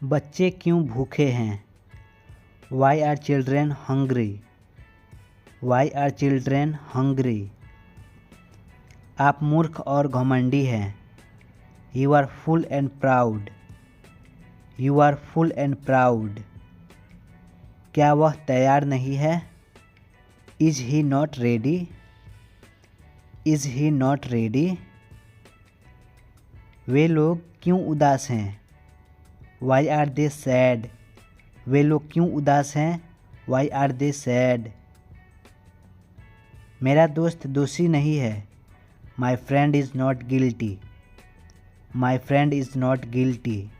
बच्चे क्यों भूखे हैं? Why are children hungry? Why are children hungry? आप मूर्ख और घमंडी हैं। You are fool and proud. You are fool and proud. क्या वह तैयार नहीं है? Is he not ready? Is he not ready? वे लोग क्यों उदास हैं? Why are they sad? वे लोग क्यों उदास हैं? Why are they sad? मेरा दोस्त दोषी नहीं है। My friend is not guilty. My friend is not guilty.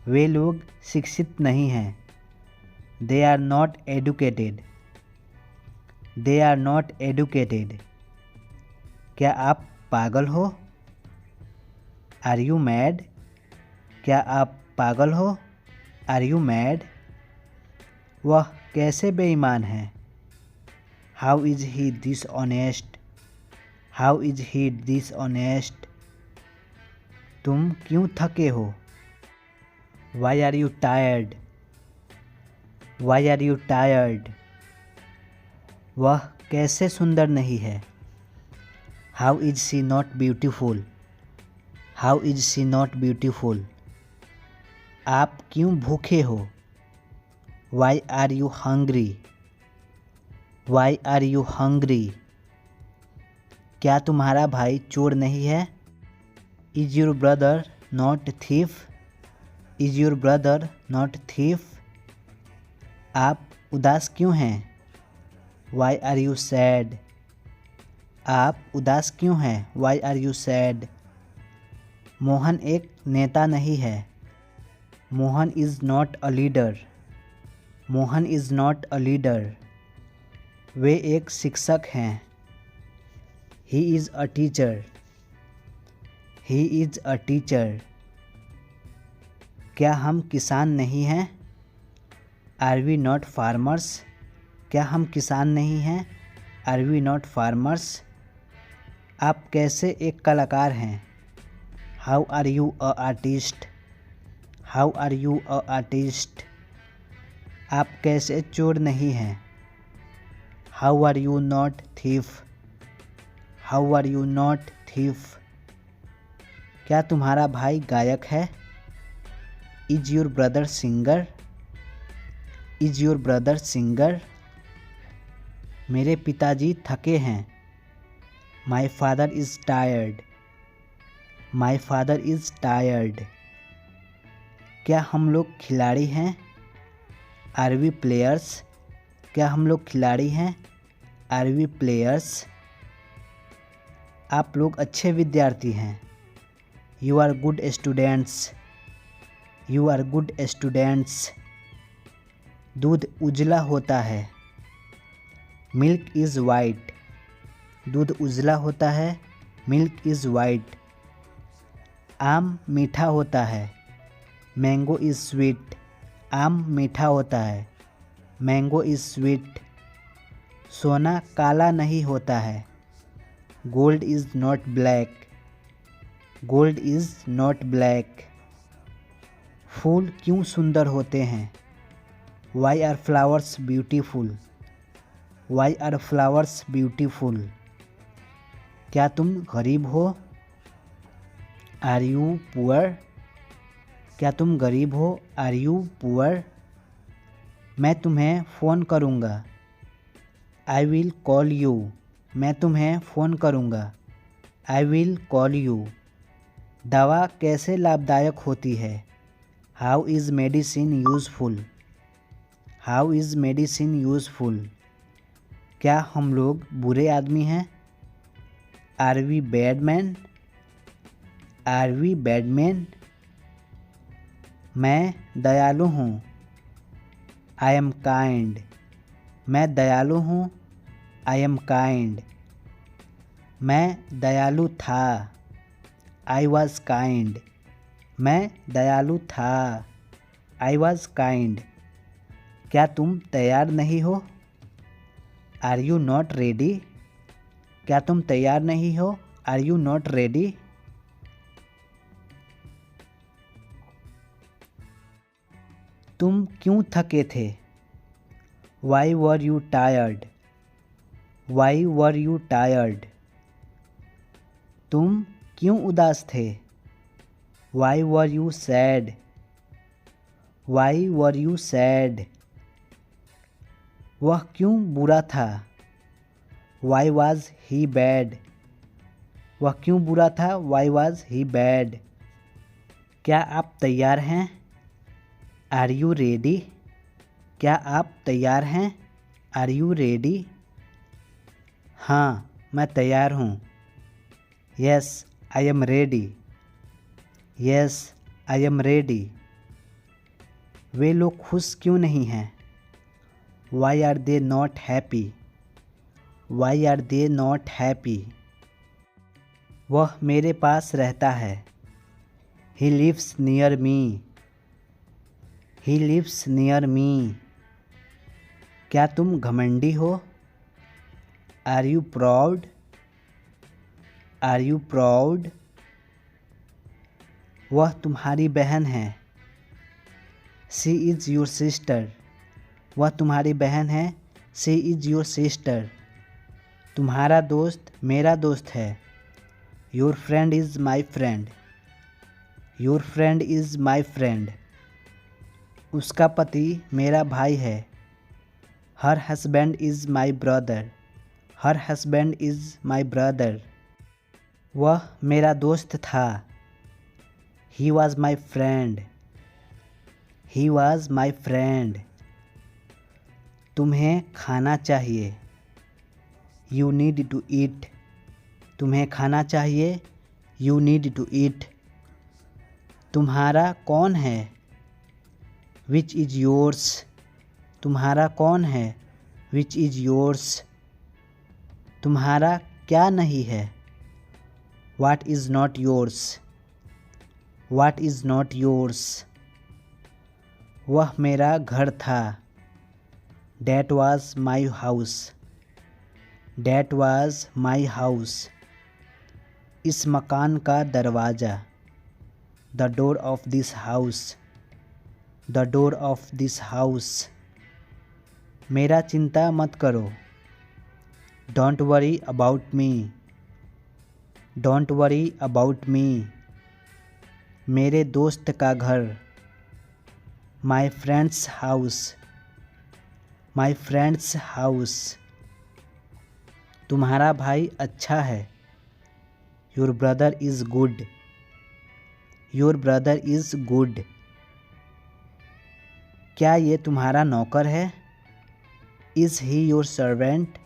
वे लोग शिक्षित नहीं हैं। They are not educated. They are not educated. क्या आप पागल हो? Are you mad? क्या आप पागल हो? Are you mad? वह कैसे बेईमान है? How is he dishonest? How is he dishonest? तुम क्यों थके हो? Why are you tired? Why are you tired? वह कैसे सुंदर नहीं है? How is she not beautiful? How is she not beautiful? आप क्यों भूखे हो? Why are you hungry? Why are you hungry? क्या तुम्हारा भाई चोर नहीं है? Is your brother not thief? Is your brother not thief? आप उदास क्यों हैं? Why are you sad? आप उदास क्यों हैं? Why are you sad? Mohan एक नेता नहीं है। Mohan is not a leader. Mohan is not a leader. वे एक शिक्षक हैं। He is a teacher. He is a teacher. क्या हम किसान नहीं हैं? Are we not farmers? क्या हम किसान नहीं हैं? Are we not farmers? आप कैसे एक कलाकार हैं? How are you a artist? How are you a artist? आप कैसे चोर नहीं हैं? How are you not thief? How are you not thief? क्या तुम्हारा भाई गायक है? Is your brother singer? Is your brother singer? मेरे पिताजी थके हैं। My father is tired. My father is tired. क्या हम लोग खिलाड़ी हैं? Are we players? क्या हम लोग खिलाड़ी हैं? Are we players? आप लोग अच्छे विद्यार्थी हैं। You are good students. You are good students. दूध उजला होता है। Milk is white. दूध उजला होता है। Milk is white. आम मीठा होता है। Mango is sweet. आम मीठा होता है। Mango is sweet. सोना काला नहीं होता है। Gold is not black. Gold is not black. फूल क्यों सुंदर होते हैं? Why are flowers beautiful? Why are flowers beautiful? क्या तुम गरीब हो? Are you poor? क्या तुम गरीब हो? Are you poor? मैं तुम्हें फ़ोन करूँगा। I will call you. मैं तुम्हें फ़ोन करूँगा। I will call you. दवा कैसे लाभदायक होती है? How is medicine useful? How is medicine useful? क्या हम लोग बुरे आदमी हैं? Are we bad man? Are we bad man? मैं दयालु हूँ। I am kind. मैं दयालु हूँ। I am kind. मैं दयालु था। I was kind. मैं दयालु था। I was kind. क्या तुम तैयार नहीं हो? Are you not ready? क्या तुम तैयार नहीं हो? Are you not ready? तुम क्यों थके थे? Why were you tired? Why were you tired? तुम क्यों उदास थे? Why were you sad? Why were you sad? वह क्यों बुरा था? Why was he bad? वह क्यों बुरा था? Why was he bad? क्या आप तैयार हैं? Are you ready? क्या आप तैयार हैं? Are you ready? हाँ, मैं तैयार हूँ। Yes, I am ready. Yes, I am ready. वे लोग खुश क्यों नहीं हैं? Why are they not happy? Why are they not happy? वह मेरे पास रहता है। He lives near me. He lives near me. क्या तुम घमंडी हो? Are you proud? Are you proud? वह तुम्हारी बहन है। She is your sister. वह तुम्हारी बहन है। She is your sister. तुम्हारा दोस्त मेरा दोस्त है। Your friend is my friend. Your friend is my friend. उसका पति मेरा भाई है। Her husband is my brother. Her husband is my brother. वह मेरा दोस्त था। He was my friend. He was my friend. तुम्हें खाना चाहिए। You need to eat. तुम्हें खाना चाहिए। You need to eat. तुम्हारा कौन है? Which is yours? तुम्हारा कौन है? Which is yours? तुम्हारा क्या नहीं है? What is not yours? What is not yours? वह मेरा घर था। That was my house. That was my house. इस मकान का दरवाज़ा। The door of this house. The door of this house. मेरा चिंता मत करो। Don't worry about me. Don't worry about मी। मेरे दोस्त का घर। My friends house. My friends house. तुम्हारा भाई अच्छा है। Your brother is good. Your brother is good. क्या ये तुम्हारा नौकर है? Is he your servant?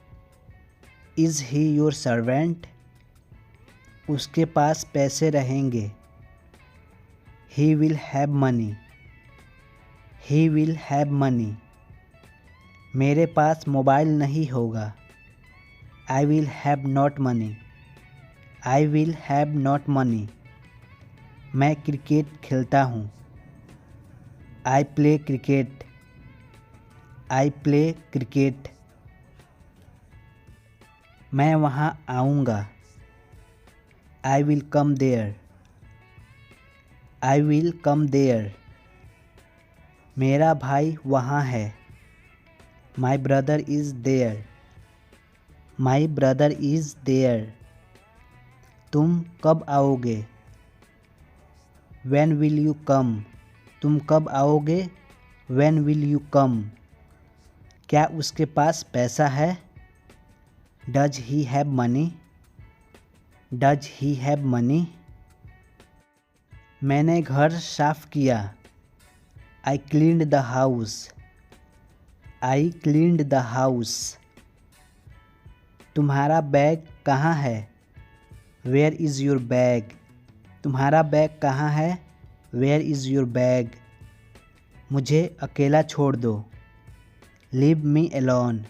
Is he your servant? उसके पास पैसे रहेंगे। He will have money. He will have money. मेरे पास मोबाइल नहीं होगा। I will have not money. I will have not money. मैं क्रिकेट खेलता हूँ। I play cricket. I play cricket. मैं वहाँ आऊँगा। I will come there. I will come there. मेरा भाई वहाँ है। My brother is there. My brother is there. तुम कब आओगे? When will you come? तुम कब आओगे? When will you come? क्या उसके पास पैसा है? Does he have money? Does he have money? मैंने घर साफ किया। I cleaned the house. I cleaned the house. तुम्हारा बैग कहाँ है? Where is your bag? तुम्हारा बैग कहाँ है? Where is your bag? मुझे अकेला छोड़ दो। Leave me alone.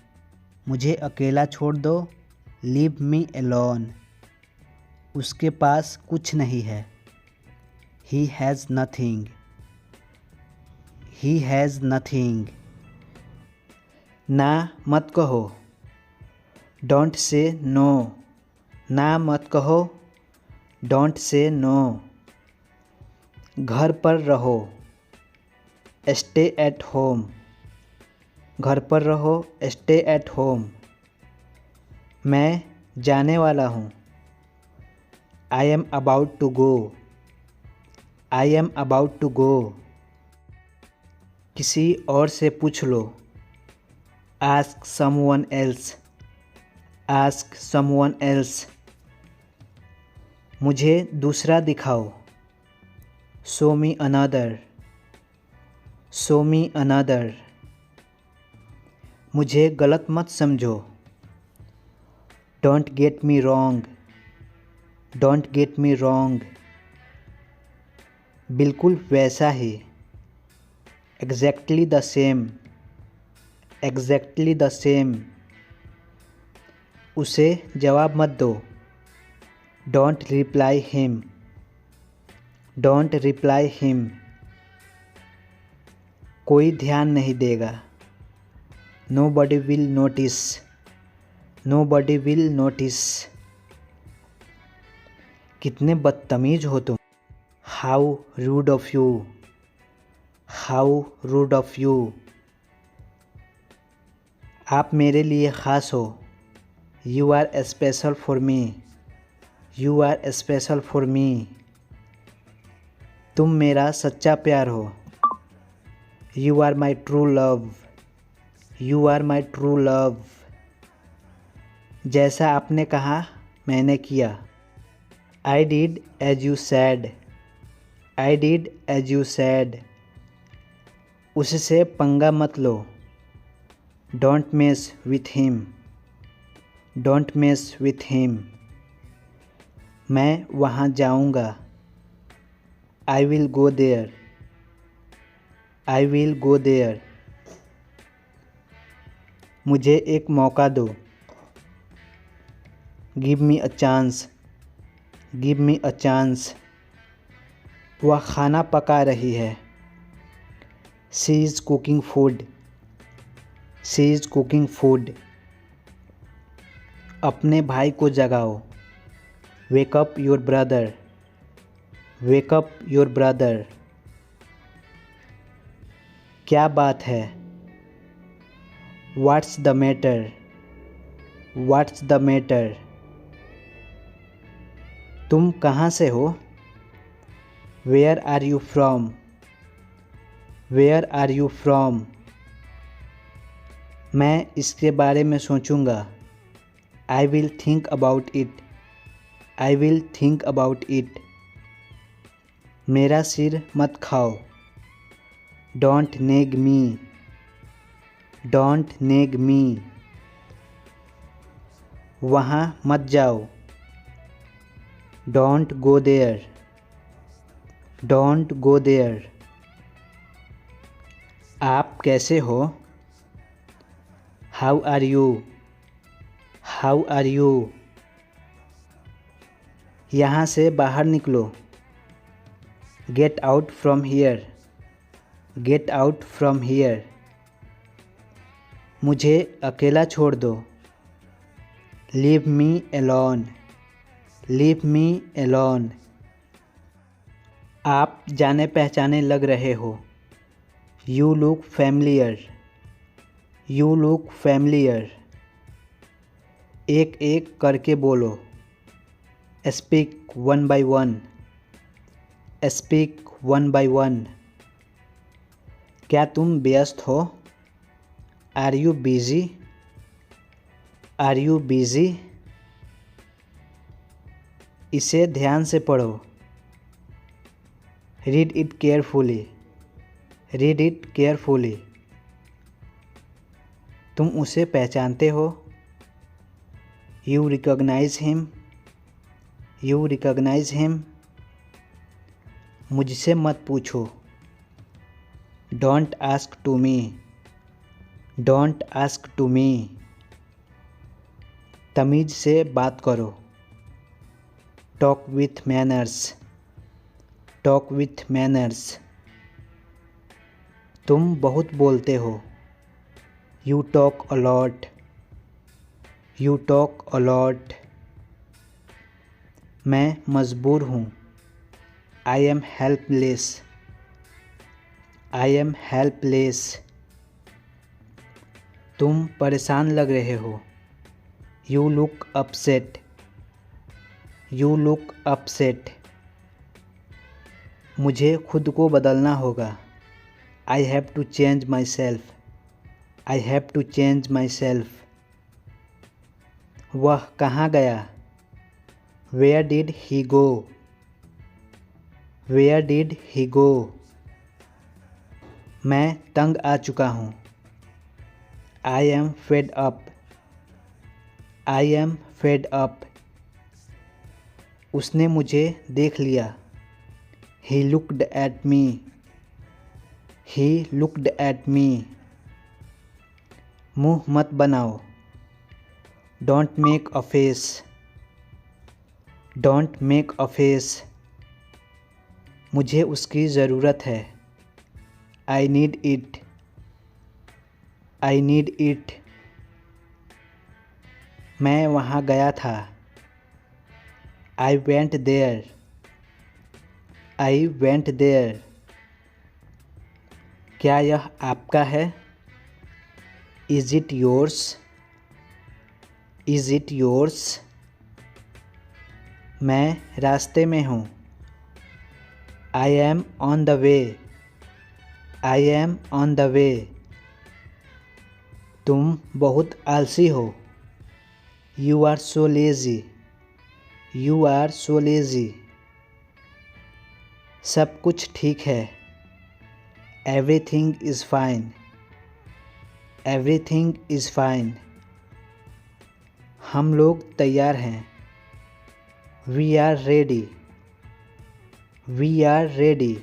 मुझे अकेला छोड़ दो। Leave me alone. उसके पास कुछ नहीं है। He has nothing. He has nothing. ना मत कहो। Don't say no. ना मत कहो। Don't say no. घर पर रहो। Stay at home. घर पर रहो, स्टे एट होम। मैं जाने वाला हूँ, I am about to go. I am about to go. किसी और से पूछ लो, ask someone else. Ask someone else. मुझे दूसरा दिखाओ, show me another. Show me another. मुझे गलत मत समझो, don't get me wrong. Don't get me wrong. बिल्कुल वैसा ही, exactly the same. Exactly the same. उसे जवाब मत दो, don't reply him. Don't reply him. कोई ध्यान नहीं देगा, nobody will notice. Nobody will notice. कितने बदतमीज हो तुम, how rude of you. How rude of you. आप मेरे लिए ख़ास हो, you are special for me. You are special for me. तुम मेरा सच्चा प्यार हो, you are my true love. You are my true love. जैसा आपने कहा मैंने किया, I did as you said. I did as you sad. उससे पंगा मत लो, don't mess with him. Don't mess with him. मैं वहाँ जाऊँगा, I will go there. I will go there. मुझे एक मौका दो, give me a chance. Give me a chance. वह खाना पका रही है, she is cooking food. She is cooking food. अपने भाई को जगाओ, wake up your brother. Wake up your brother. क्या बात है, what's the matter. What's the matter. तुम कहाँ से हो, where are you from. Where are you from. मैं इसके बारे में सोचूंगा, I will think about it. I will think about it. मेरा सिर मत खाओ, डोंट नेग मी। डोंट नेग मी। वहाँ मत जाओ, don't go there. Don't go there. आप कैसे हो, how are you. How are you. यहाँ से बाहर निकलो, get out from here. Get out from here. मुझे अकेला छोड़ दो, leave me alone. Leave me alone. आप जाने पहचाने लग रहे हो, you look familiar. You look familiar. एक एक करके बोलो, speak one by one. Speak one by one. क्या तुम व्यस्त हो, are you busy. Are you busy. इसे ध्यान से पढ़ो, read it carefully. Read it carefully. तुम उसे पहचानते हो, you recognise him. You recognise him. मुझसे मत पूछो, don't ask to me. Don't ask to me. तमीज़ से बात करो, talk with manners. Talk with manners. तुम बहुत बोलते हो, you talk a lot. You talk a lot. मैं मजबूर हूँ, I am helpless. I am helpless. तुम परेशान लग रहे हो। You look upset. You look upset. मुझे खुद को बदलना होगा। I have to change myself. I have to change myself. वह कहाँ गया? Where did he go? Where did he go? मैं तंग आ चुका हूँ। I am fed up. I am fed up. उसने मुझे देख लिया। He looked at me. He looked at me. मुँह मत बनाओ। Don't make a face. Don't make a face. मुझे उसकी ज़रूरत है। I need it. I need it. मैं वहाँ गया था। I went there. I went there. क्या यह आपका है? Is it yours? Is it yours? मैं रास्ते में हूँ। I am on the way. I am on the way. तुम बहुत आलसी हो। You are so lazy. You are so lazy. सब कुछ ठीक है। Everything is fine. Everything is fine. हम लोग तैयार हैं। We are ready. We are ready.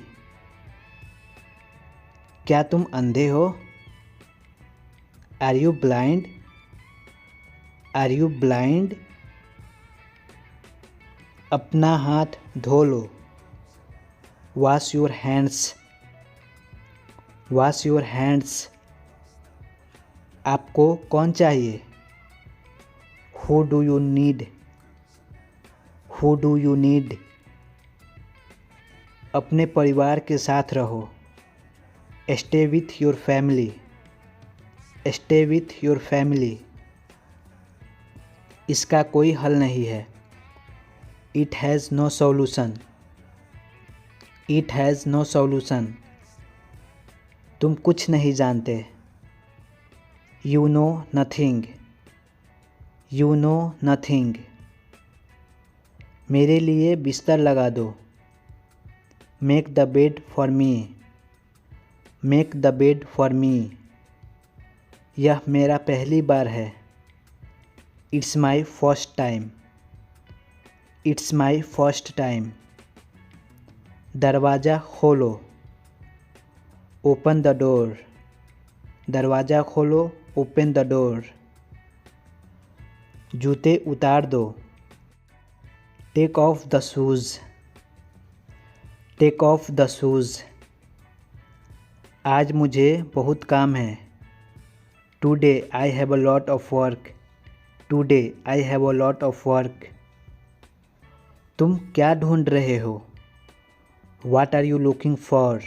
क्या तुम अंधे हो? Are you blind? Are you blind? अपना हाथ धो लो। Wash your hands. Wash your hands. आपको कौन चाहिए? Who do you need? Who do you need? अपने परिवार के साथ रहो। Stay with your family. Stay with your family. इसका कोई हल नहीं है। It has no solution. It has no solution. तुम कुछ नहीं जानते। You know nothing. You know nothing. मेरे लिए बिस्तर लगा दो। Make the bed for me. Make the bed for me. यह मेरा पहली बार है। It's my first time. It's my first time. दरवाज़ा खोलो। Open the door. दरवाज़ा खोलो। Open the door. जूते उतार दो। Take off the shoes. Take off the shoes. आज मुझे बहुत काम है। Today I have a lot of work. Today I have a lot of work. तुम क्या ढूंढ रहे हो? What are you looking for?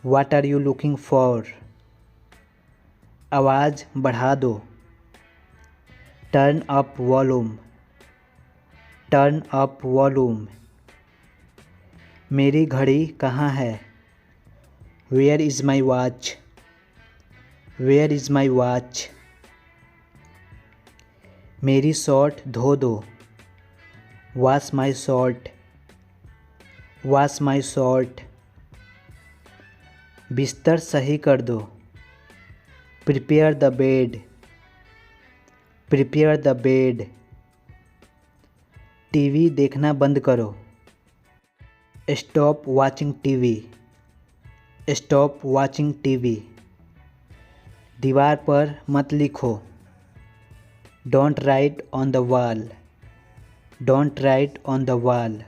What are you looking for? आवाज़ बढ़ा दो। Turn up volume. Turn up volume. मेरी घड़ी कहाँ है? Where is my watch? Where is my watch? मेरी शर्ट धो दो। Wash my shirt. Wash my shirt. बिस्तर सही कर दो। Prepare the bed. Prepare the bed. TV देखना बंद करो। Stop watching TV. Stop watching TV. दीवार पर मत लिखो। Don't write on the wall. Don't write on the wall.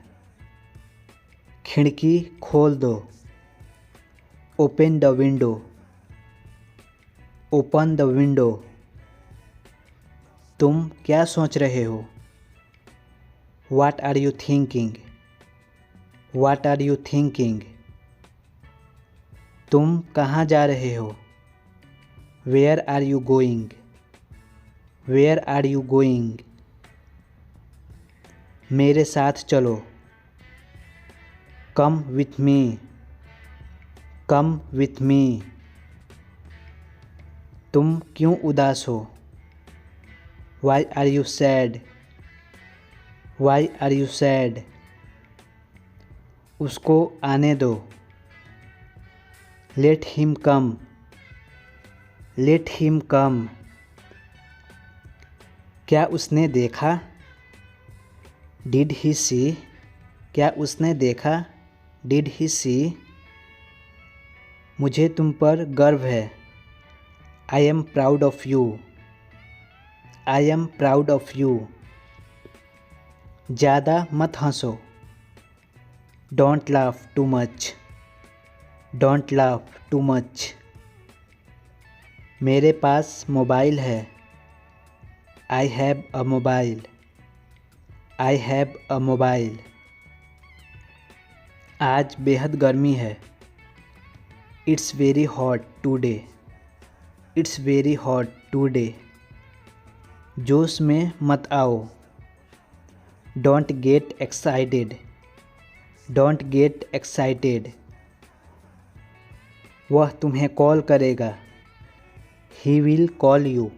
खिड़की खोल दो। Open the window. Open the window. तुम क्या सोच रहे हो? What are you thinking? What are you thinking? तुम कहाँ जा रहे हो? Where are you going? Where are you going? मेरे साथ चलो। Come with me. Come with me. तुम क्यों उदास हो? Why are you sad? Why are you sad? उसको आने दो। Let him come. Let him come. क्या उसने देखा? डिड ही सी? क्या उसने देखा? डिड ही सी? मुझे तुम पर गर्व है। I am proud of you. I am proud of you. ज़्यादा मत हंसो। Don't laugh too much. Don't laugh too much. मेरे पास मोबाइल है। I have a mobile. I have a mobile. आज बेहद गर्मी है। It's very hot today. It's very hot today. जोश में मत आओ। Don't get excited. Don't get excited. वह तुम्हें कॉल करेगा। He will call you.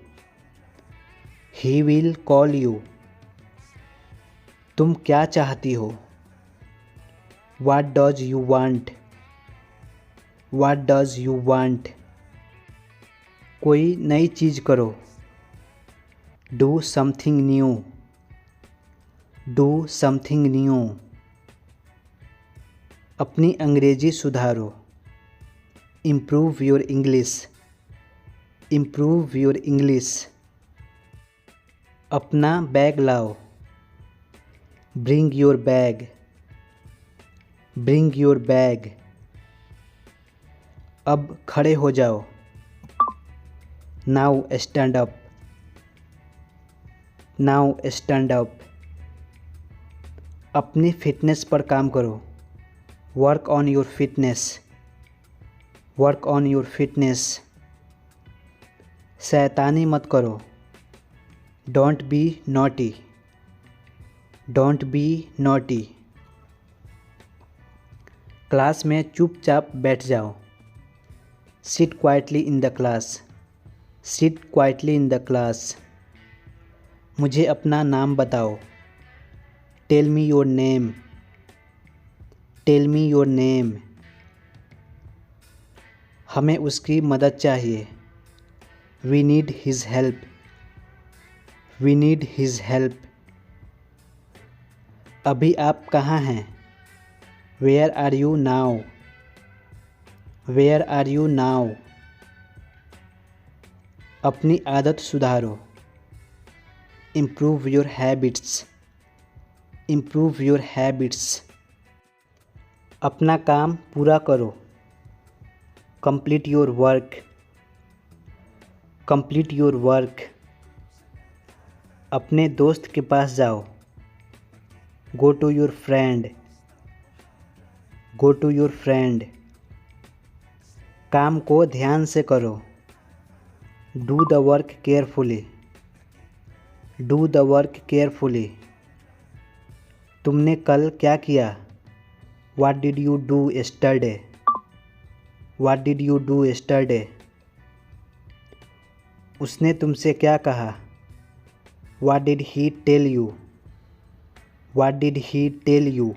He will call you. तुम क्या चाहती हो? What does you want? What does you want? कोई नई चीज़ करो। Do something new. Do something new. अपनी अंग्रेजी सुधारो। Improve your English. Improve your English. अपना बैग लाओ। Bring your bag. Bring your bag. अब खड़े हो जाओ। Now stand up. Now stand up. अपनी फिटनेस पर काम करो। Work on your fitness. Work on your fitness. शैतानी मत करो। Don't be naughty. Don't be naughty. Class में चुपचाप बैठ जाओ। Sit quietly in the class. Sit quietly in the class. मुझे अपना नाम बताओ। Tell me your name. Tell me your name. हमें उसकी मदद चाहिए। We need his help. We need his help. अभी आप कहाँ हैं? Where are you now? Where are you now? अपनी आदत सुधारो। Improve your habits. Improve your habits. अपना काम पूरा करो। Complete your work. Complete your work. अपने दोस्त के पास जाओ। Go to your friend. Go to your friend. काम को ध्यान से करो। Do the work carefully. Do the work carefully. तुमने कल क्या किया? What did you do yesterday? What did you do yesterday? उसने तुमसे क्या कहा? What did he tell you? What did he tell you?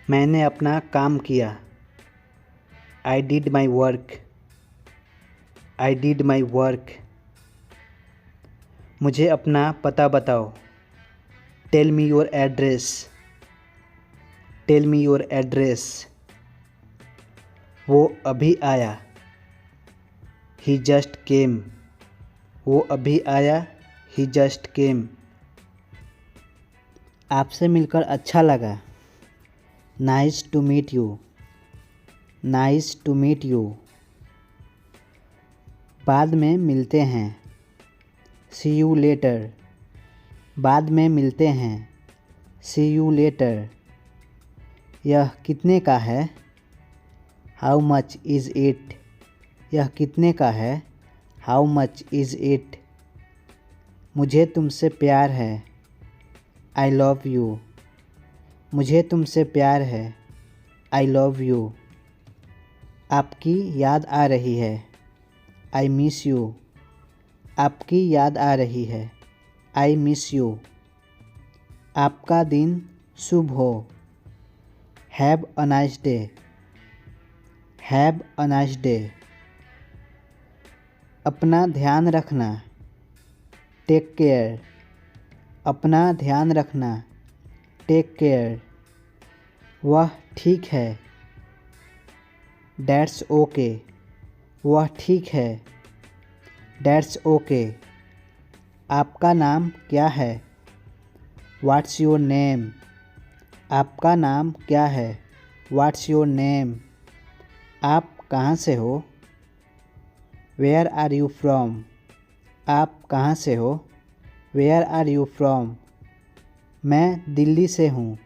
मैंने अपना काम किया। I did my work. I did my work. मुझे अपना पता बताओ। Tell me your address. Tell me your address. वो अभी आया। He just came. वो अभी आया। He just came. आपसे मिलकर अच्छा लगा। Nice to meet you. Nice to meet you. बाद में मिलते हैं। See you later. बाद में मिलते हैं। See you letter. यह कितने का है? How much is it? यह कितने का है? How much is it? मुझे तुमसे प्यार है। I love you. मुझे तुमसे प्यार है। I love you. आपकी याद आ रही है। I miss you. आपकी याद आ रही है। I miss you. आपका दिन शुभ हो। Have a nice day. Have a nice day. अपना ध्यान रखना। Take care. अपना ध्यान रखना। Take care. वह ठीक है। That's okay. वह ठीक है। That's okay. आपका नाम क्या है? What's your name? आपका नाम क्या है? What's your name? आप कहाँ से हो? Where are you from? आप कहाँ से हो? Where are you from? मैं दिल्ली से हूँ।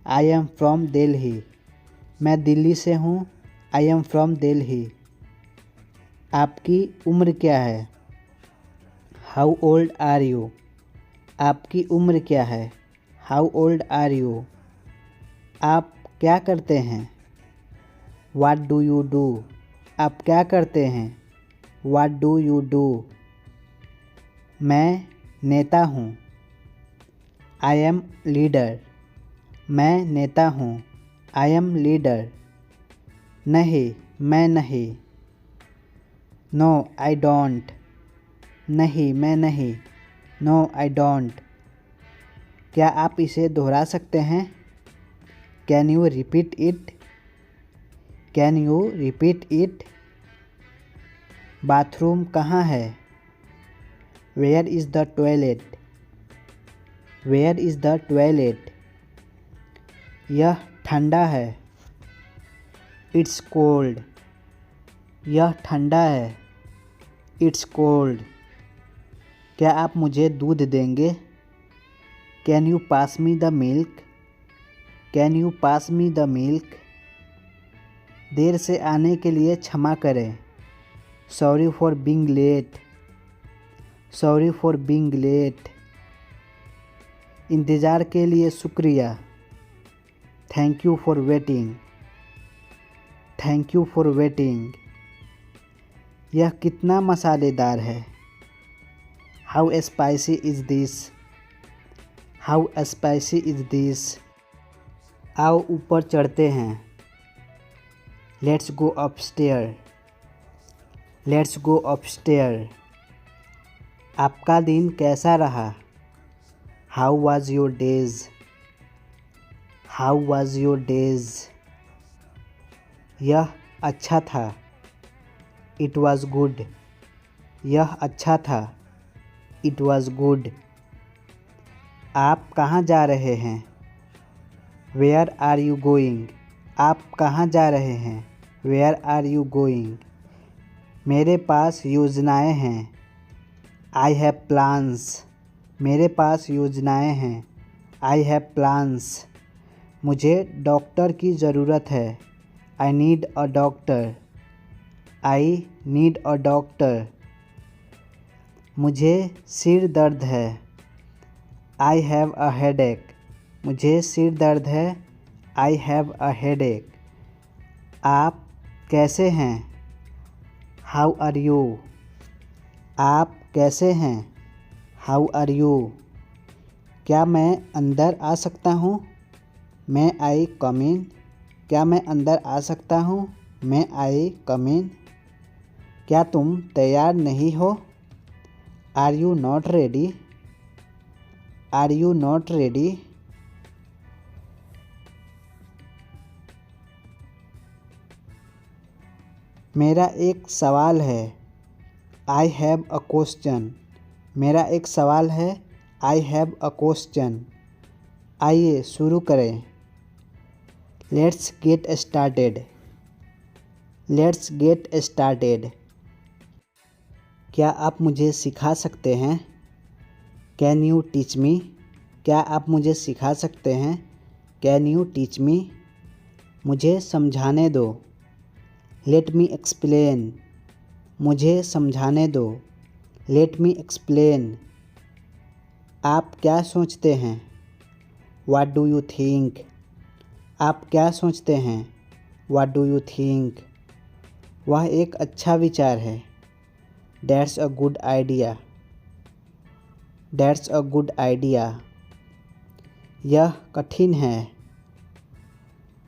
I am from Delhi. मैं दिल्ली से हूँ। I am from Delhi. आपकी उम्र क्या है? How old are you? आपकी उम्र क्या है? How old are you? आप क्या करते हैं? What do you do? आप क्या करते हैं? What do you do? मैं नेता हूँ। I am leader. मैं नेता हूँ। I am leader. नहीं, मैं नहीं। No I don't. नहीं, मैं नहीं। No I don't. क्या आप इसे दोहरा सकते हैं? Can you repeat it? Can you repeat it? Bathroom कहाँ है? Where is the toilet? Where is the toilet? यह ठंडा है। It's cold. यह ठंडा है। It's cold. क्या आप मुझे दूध देंगे? Can you pass me the milk? Can you pass me the milk? देर से आने के लिए क्षमा करें। Sorry for being late. Sorry for being late. इंतज़ार के लिए शुक्रिया। Thank you for waiting. Thank you for waiting. यह कितना मसालेदार है? How spicy is this? How spicy is this? आओ ऊपर चढ़ते हैं। Let's go upstair. Let's go upstair. आपका दिन कैसा रहा? How was your days? How was your days? यह अच्छा था। It was good. यह अच्छा था। It was good. आप कहाँ जा रहे हैं? Where are you going? आप कहाँ जा रहे हैं? Where are you going? मेरे पास योजनाएं हैं। I have plans. मेरे पास योजनाएं हैं। I have plans. मुझे डॉक्टर की ज़रूरत है। I need a doctor. I need a doctor. मुझे सिर दर्द है। I have a headache. मुझे सिर दर्द है। I have a headache. आप कैसे हैं? How are you? आप कैसे हैं? How are you? क्या मैं अंदर आ सकता हूँ? मैं आई कम इन? क्या मैं अंदर आ सकता हूँ? मैं आई कम इन? क्या तुम तैयार नहीं हो? Are you not ready? Are you not ready? मेरा एक सवाल है। I have a question. मेरा एक सवाल है। I have a question. आइए शुरू करें। Let's get started. Let's get started. क्या आप मुझे सिखा सकते हैं? Can you teach me? क्या आप मुझे सिखा सकते हैं? Can you teach me? मुझे समझाने दो। लेट मी एक्सप्लेन, मुझे समझाने दो। Let me explain. आप क्या सोचते हैं? What do you think? आप क्या सोचते हैं? What do you think? वह एक अच्छा विचार है। That's a good idea. That's a good idea. यह कठिन है।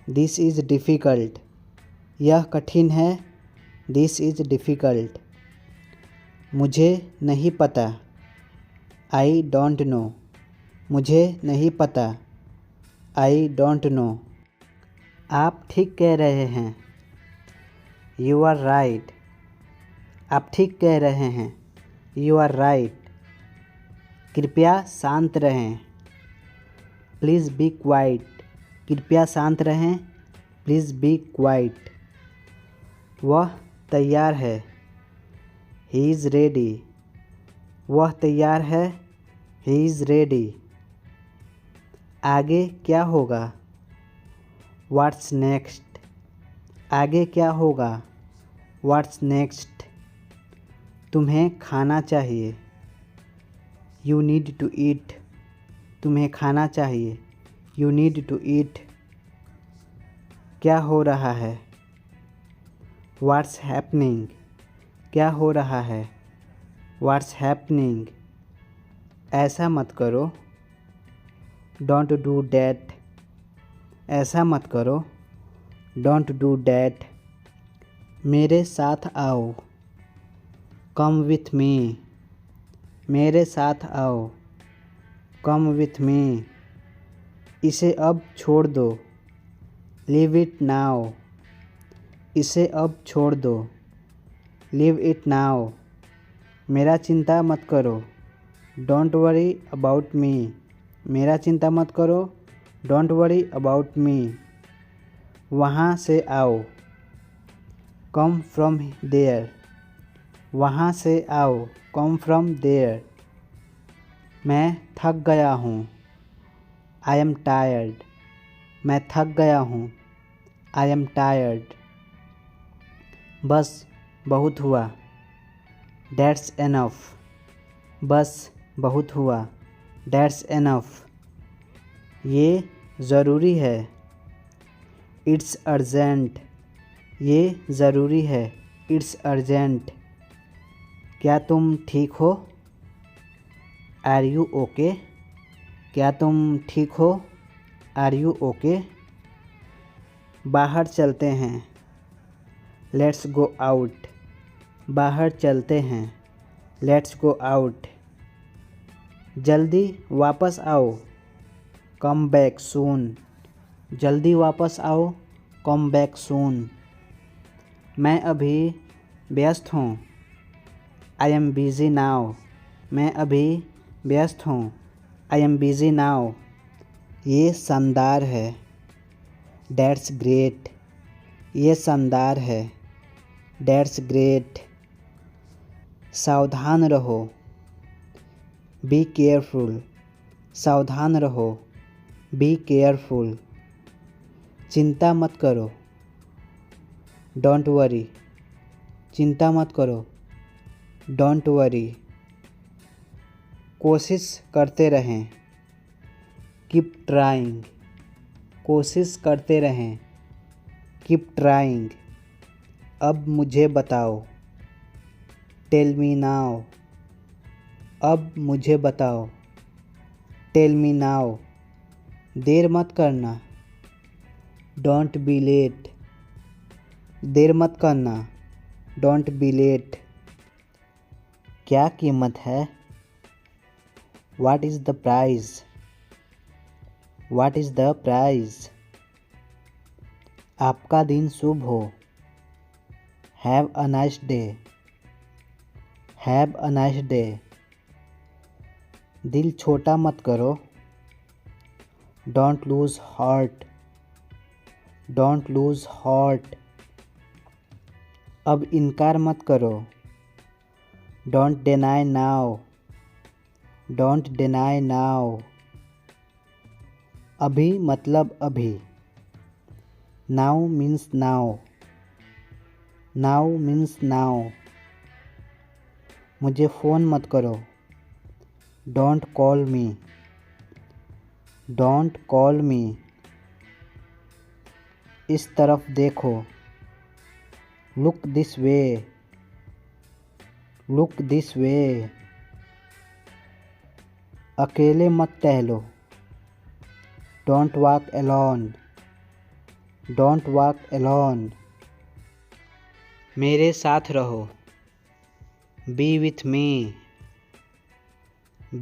This is difficult. यह कठिन है। This is difficult. मुझे नहीं पता। I don't know. मुझे नहीं पता। I don't know. आप ठीक कह रहे हैं। You are right. आप ठीक कह रहे हैं। You are right. कृपया शांत रहें। Please be quiet. कृपया शांत रहें। Please be quiet. वह तैयार है। He is ready. वह तैयार है। He is ready. आगे क्या होगा? What's next? आगे क्या होगा? What's next? तुम्हें खाना चाहिए। You need to eat. तुम्हें खाना चाहिए। You need to eat. क्या हो रहा है? What's happening? क्या हो रहा है? What's happening? ऐसा मत करो। Don't do that. ऐसा मत करो। Don't do that. मेरे साथ आओ। Come with me. मेरे साथ आओ। Come with me. इसे अब छोड़ दो। Leave it now. इसे अब छोड़ दो। Leave it now. मेरा चिंता मत करो। Don't worry about me. मेरा चिंता मत करो। Don't worry about me. वहाँ से आओ। Come from there. वहाँ से आओ। Come from there. मैं थक गया हूँ। I am tired. मैं थक गया हूँ। I am tired. बस बहुत हुआ। That's enough. बस बहुत हुआ। That's enough. ये ज़रूरी है। It's urgent. ये ज़रूरी है। It's urgent. क्या तुम ठीक हो? Are you okay? क्या तुम ठीक हो? Are you okay? बाहर चलते हैं। Let's go out. बाहर चलते हैं। Let's go out. जल्दी वापस आओ। Come back soon. जल्दी वापस आओ। Come back soon. मैं अभी व्यस्त हूँ। I am busy now. मैं अभी व्यस्त हूँ। I am busy now. ये शानदार है। That's great. ये शानदार है। That's great. सावधान रहो। Be careful. सावधान रहो। Be careful. चिंता मत करो। Don't worry. चिंता मत करो। Don't worry. कोशिश करते रहें। Keep trying. कोशिश करते रहें। Keep trying. अब मुझे बताओ। Tell me now. अब मुझे बताओ। Tell me now. देर मत करना। Don't be late. देर मत करना। Don't be late. क्या कीमत है? What is the price? What is the price? आपका दिन शुभ हो। Have a nice day. Have a nice day. दिल छोटा मत करो। Don't lose heart. Don't lose heart. अब इनकार मत करो। Don't deny now. Don't deny now. अभी मतलब अभी। Now means now. Now means now. मुझे फ़ोन मत करो। Don't call me. Don't call me. इस तरफ देखो। Look this way. Look this way. अकेले मत टहलो। Don't walk alone. Don't walk alone. मेरे साथ रहो। B with me.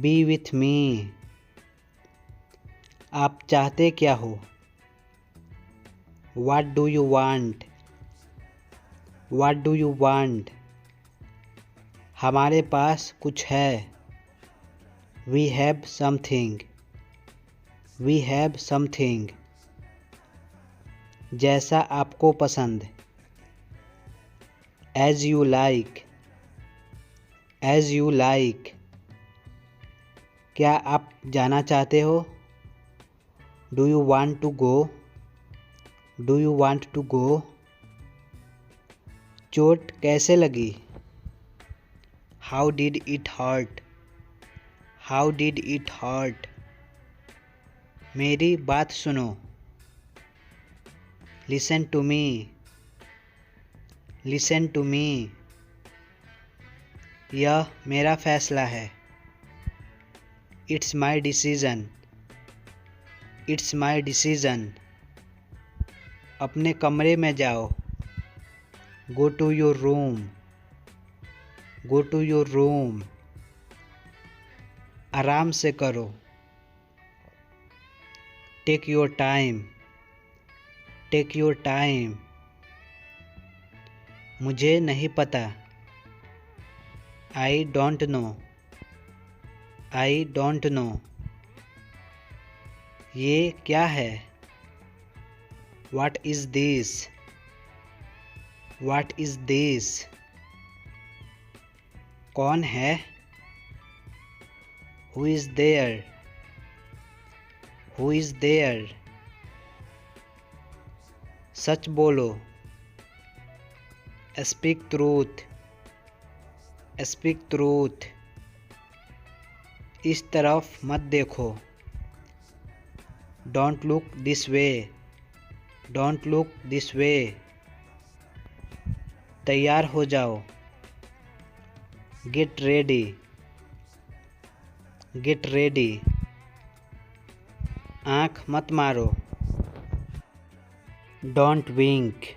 B with me. आप चाहते क्या हो? What do you want? What do you want? हमारे पास कुछ है। We have something. We have something. जैसा आपको पसंद। As you like. As you like. क्या आप जाना चाहते हो? Do you want to go? Do you want to go? चोट कैसे लगी? How did it hurt? How did it hurt? मेरी बात सुनो। Listen to me. Listen to me. यह मेरा फैसला है। It's my decision. It's my decision. अपने कमरे में जाओ। Go to your room. Go to your room. आराम से करो। Take your time. Take your time. मुझे नहीं पता। I don't know. I don't know. ये क्या है? What is this? What is this? कौन है? Who is there? Who is there? सच बोलो। Speak truth. Speak truth. इस तरफ मत देखो। Don't look this way. Don't look this way. तैयार हो जाओ। Get ready. Get ready. आँख मत मारो। Don't wink.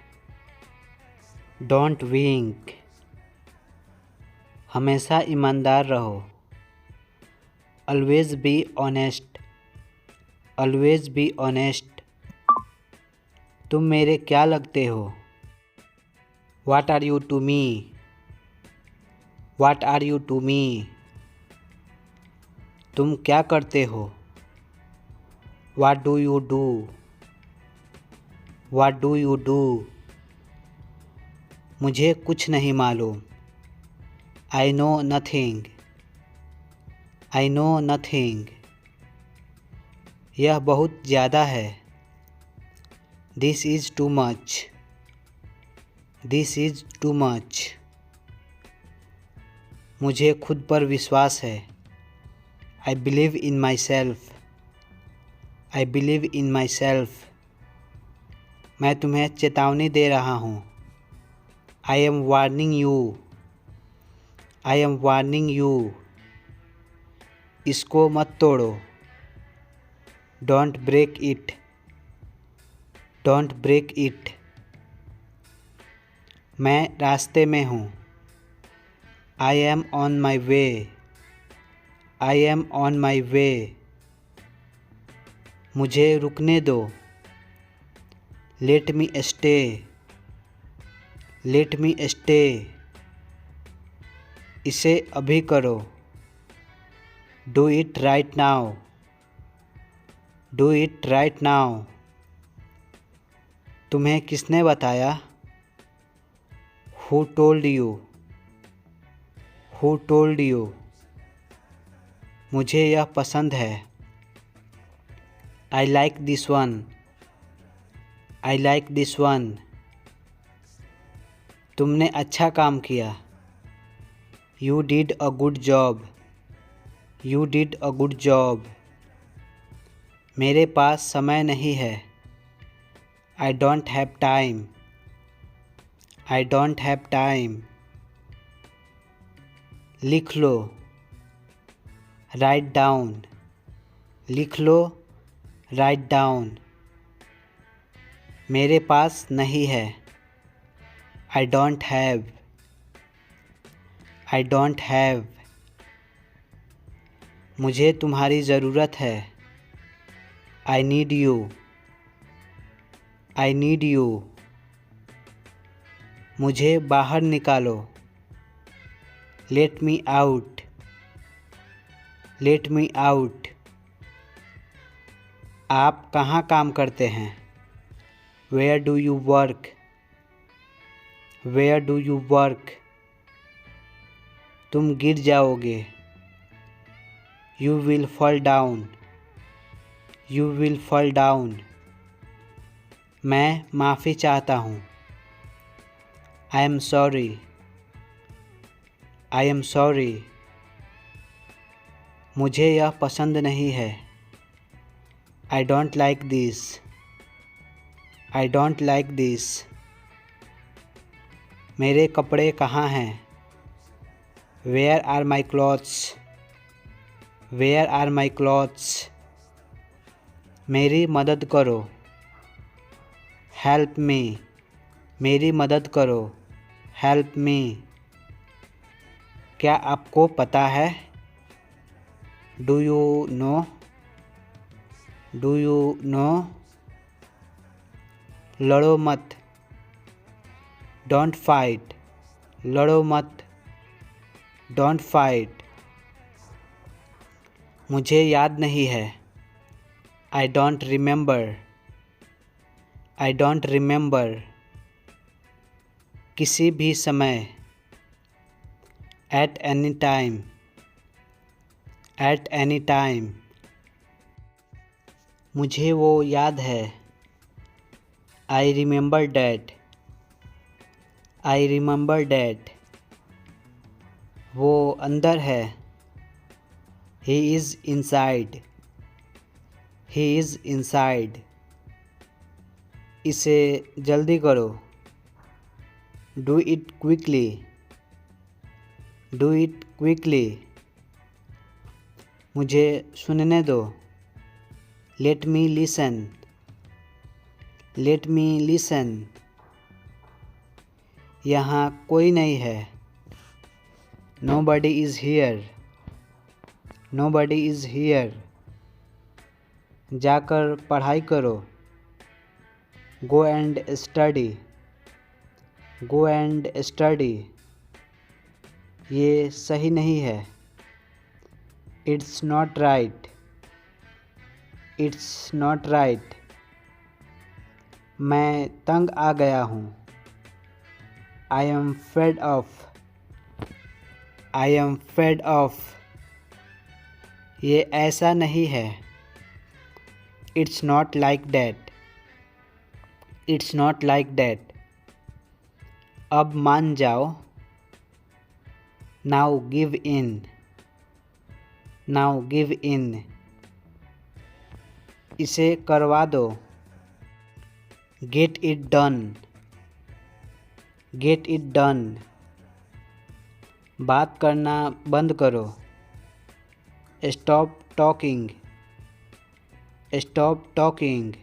Don't wink. हमेशा ईमानदार रहो। Always be honest. Always be honest. तुम मेरे क्या लगते हो? What are you to me? What are you to me? तुम क्या करते हो? What do you do? What do you do? मुझे कुछ नहीं मालूम। I know nothing. I know nothing. यह बहुत ज़्यादा है। This is too much. This is too much. मुझे खुद पर विश्वास है। I believe in myself. I believe in myself. मैं तुम्हें चेतावनी दे रहा हूँ। I am warning you. I am warning you. इसको मत तोड़ो। Don't break it. Don't break it. मैं रास्ते में हूँ। I am on my way. I am on my way. मुझे रुकने दो। Let me stay. Let me stay. इसे अभी करो। Do it right now. Do it right now. तुम्हें किसने बताया? Who told you? Who told you? मुझे यह पसंद है। I like this one. I like this one. तुमने अच्छा काम किया। You did a good job. You did a good job. मेरे पास समय नहीं है। I don't have time. I don't have time. लिख लो। Write down. लिख लो। Write down. मेरे पास नहीं है। I don't have. I don't have. मुझे तुम्हारी ज़रूरत है। I need you. I need you. मुझे बाहर निकालो। Let me out. Let me out. आप कहाँ काम करते हैं? Where do you work? Where do you work? तुम गिर जाओगे। You will fall down. You will fall down. मैं माफ़ी चाहता हूँ। I am sorry. I am sorry. मुझे यह पसंद नहीं है। I don't like this. I don't like this. मेरे कपड़े कहाँ हैं? Where are my clothes? Where are my clothes? मेरी मदद करो। Help me. मेरी मदद करो। Help me. क्या आपको पता है? Do you know? Do you know? लड़ो मत। Don't fight. लड़ो मत। Don't fight. मुझे याद नहीं है। I don't remember. I don't remember. किसी भी समय। At any time. At any time. मुझे वो याद है। I remember that. I remember that. वो अंदर है। He is inside. He is inside. इसे जल्दी करो। Do it quickly. Do it quickly. मुझे सुनने दो। Let me listen. Let me listen. यहाँ कोई नहीं है। Nobody is here. Nobody is here. जाकर पढ़ाई करो। Go and study. Go and study. ये सही नहीं है। It's not right. It's not right. मैं तंग आ गया हूँ। I am fade off. I am fade off. ये ऐसा नहीं है। It's not like that. It's not like that. अब मान जाओ। Now give in. Now give in. इसे करवा दो। Get it done. Get it done. बात करना बंद करो। Stop talking. Stop talking.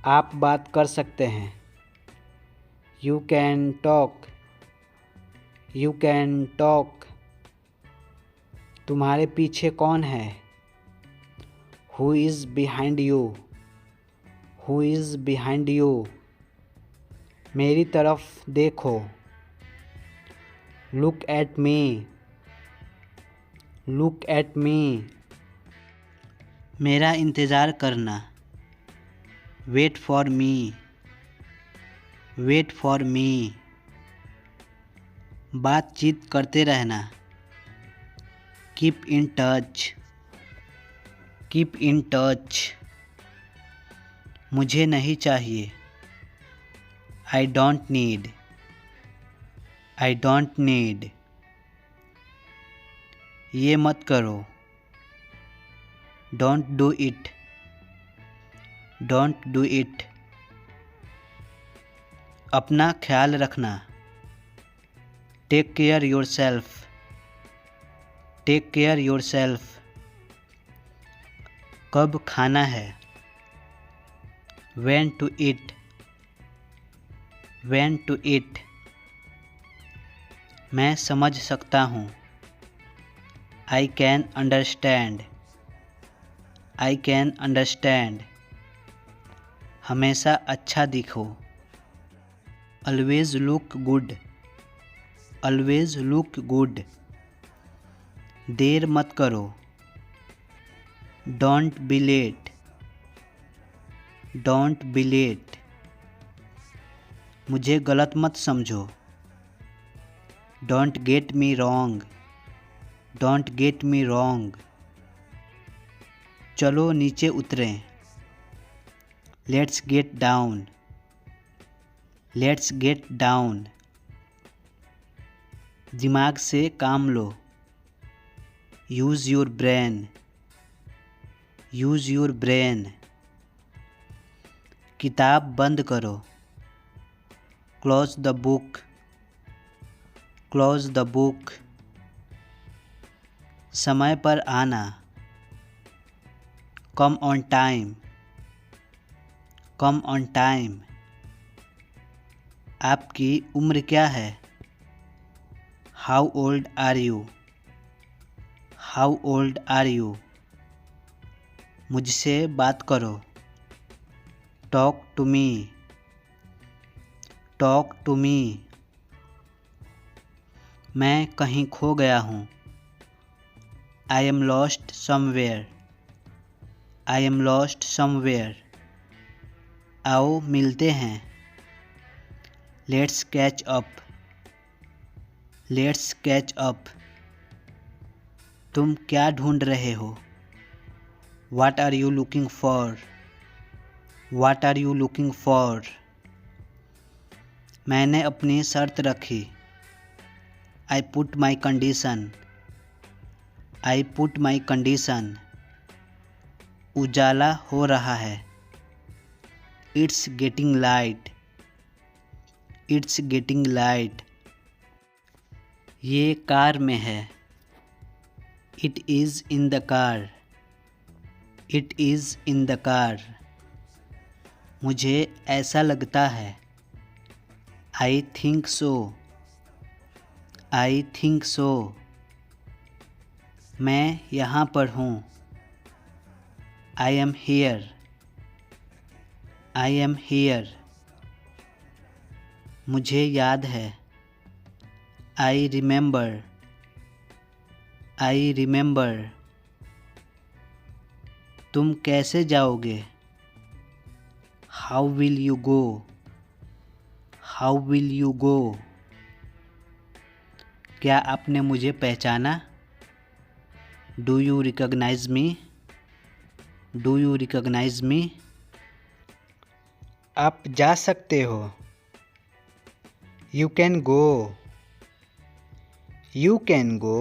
आप बात कर सकते हैं। You can talk. You can talk. तुम्हारे पीछे कौन है? Who is behind you? Who is behind you? मेरी तरफ देखो। Look at me. Look at me. मेरा इंतज़ार करना। Wait for me. Wait for me. बातचीत करते रहना। Keep in touch. Keep in touch. मुझे नहीं चाहिए। I don't need. I don't need. ये मत करो. Don't do it. Don't do it. अपना ख्याल रखना. Take care yourself. Take care yourself. कब खाना है. When to eat. When to eat. मैं समझ सकता हूँ. I can understand. I can understand. हमेशा अच्छा दिखो. Always look good. Always look good. देर मत करो. Don't be late. Don't be late. मुझे गलत मत समझो. Don't get me wrong. Don't get me wrong. चलो नीचे उतरें. Let's get down. Let's get down. दिमाग से काम लो. Use your brain. Use your brain. किताब बंद करो. Close the book. Close the book. समय पर आना. Come on time. Come on time. आपकी उम्र क्या है. How old are you? How old are you? मुझसे बात करो. Talk to me. Talk to me. मैं कहीं खो गया हूँ. I am lost somewhere. I am lost somewhere. आओ मिलते हैं. Let's catch up. Let's catch up. तुम क्या ढूंढ रहे हो. What are you looking for? What are you looking for? मैंने अपनी शर्त रखी. I put my condition. I put my condition. उजाला हो रहा है. It's getting light. It's getting light. ये कार में है. It is in the car. It is in the car. मुझे ऐसा लगता है. I think so. I think so. मैं यहाँ पर हूँ. I am here. I am here. मुझे याद है. I remember. I remember. तुम कैसे जाओगे. How will you go? How will you go? क्या आपने मुझे पहचाना. Do you recognize me? Do you recognize me? आप जा सकते हो. You can go. You can go.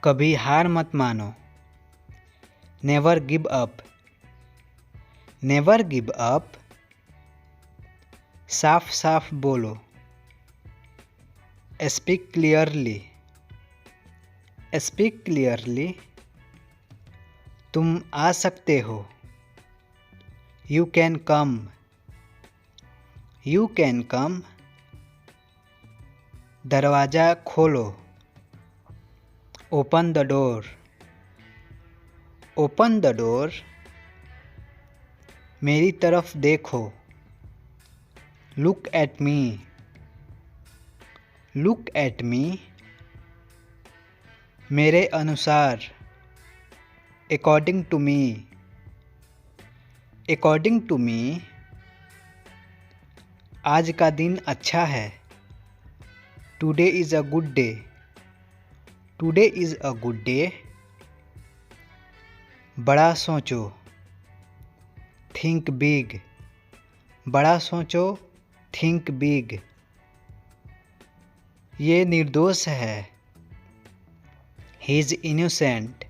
कभी हार मत मानो. Never give up. Never give up. साफ साफ बोलो. Speak clearly. Speak clearly. तुम आ सकते हो. You can come. You can come. दरवाज़ा खोलो. Open the door. Open the door. मेरी तरफ देखो. Look at me. Look at me. मेरे अनुसार. According to me. According to me. आज का दिन अच्छा है. Today is a good day. Today is a good day. बड़ा सोचो. Think big. बड़ा सोचो, थिंक बिग। ये निर्दोष है, he is innocent.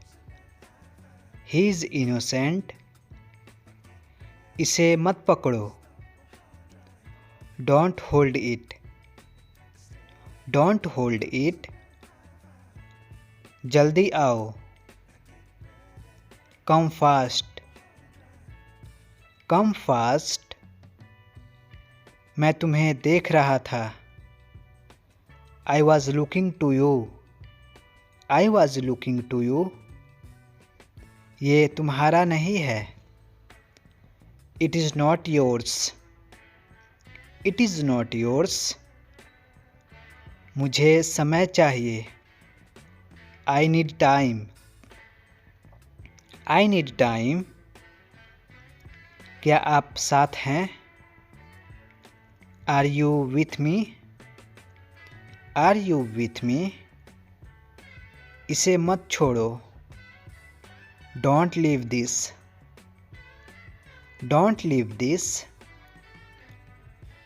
He is innocent. इसे मत पकड़ो, don't hold it. Don't hold it. जल्दी आओ, कम फास्ट। Come fast. मैं तुम्हें देख रहा था, I was looking to you. I was looking to you. ये तुम्हारा नहीं है, it is not yours. It is not yours. मुझे समय चाहिए, I need time. I need time. क्या आप साथ हैं, are you with me. Are you with me. इसे मत छोड़ो, don't leave this. Don't leave this.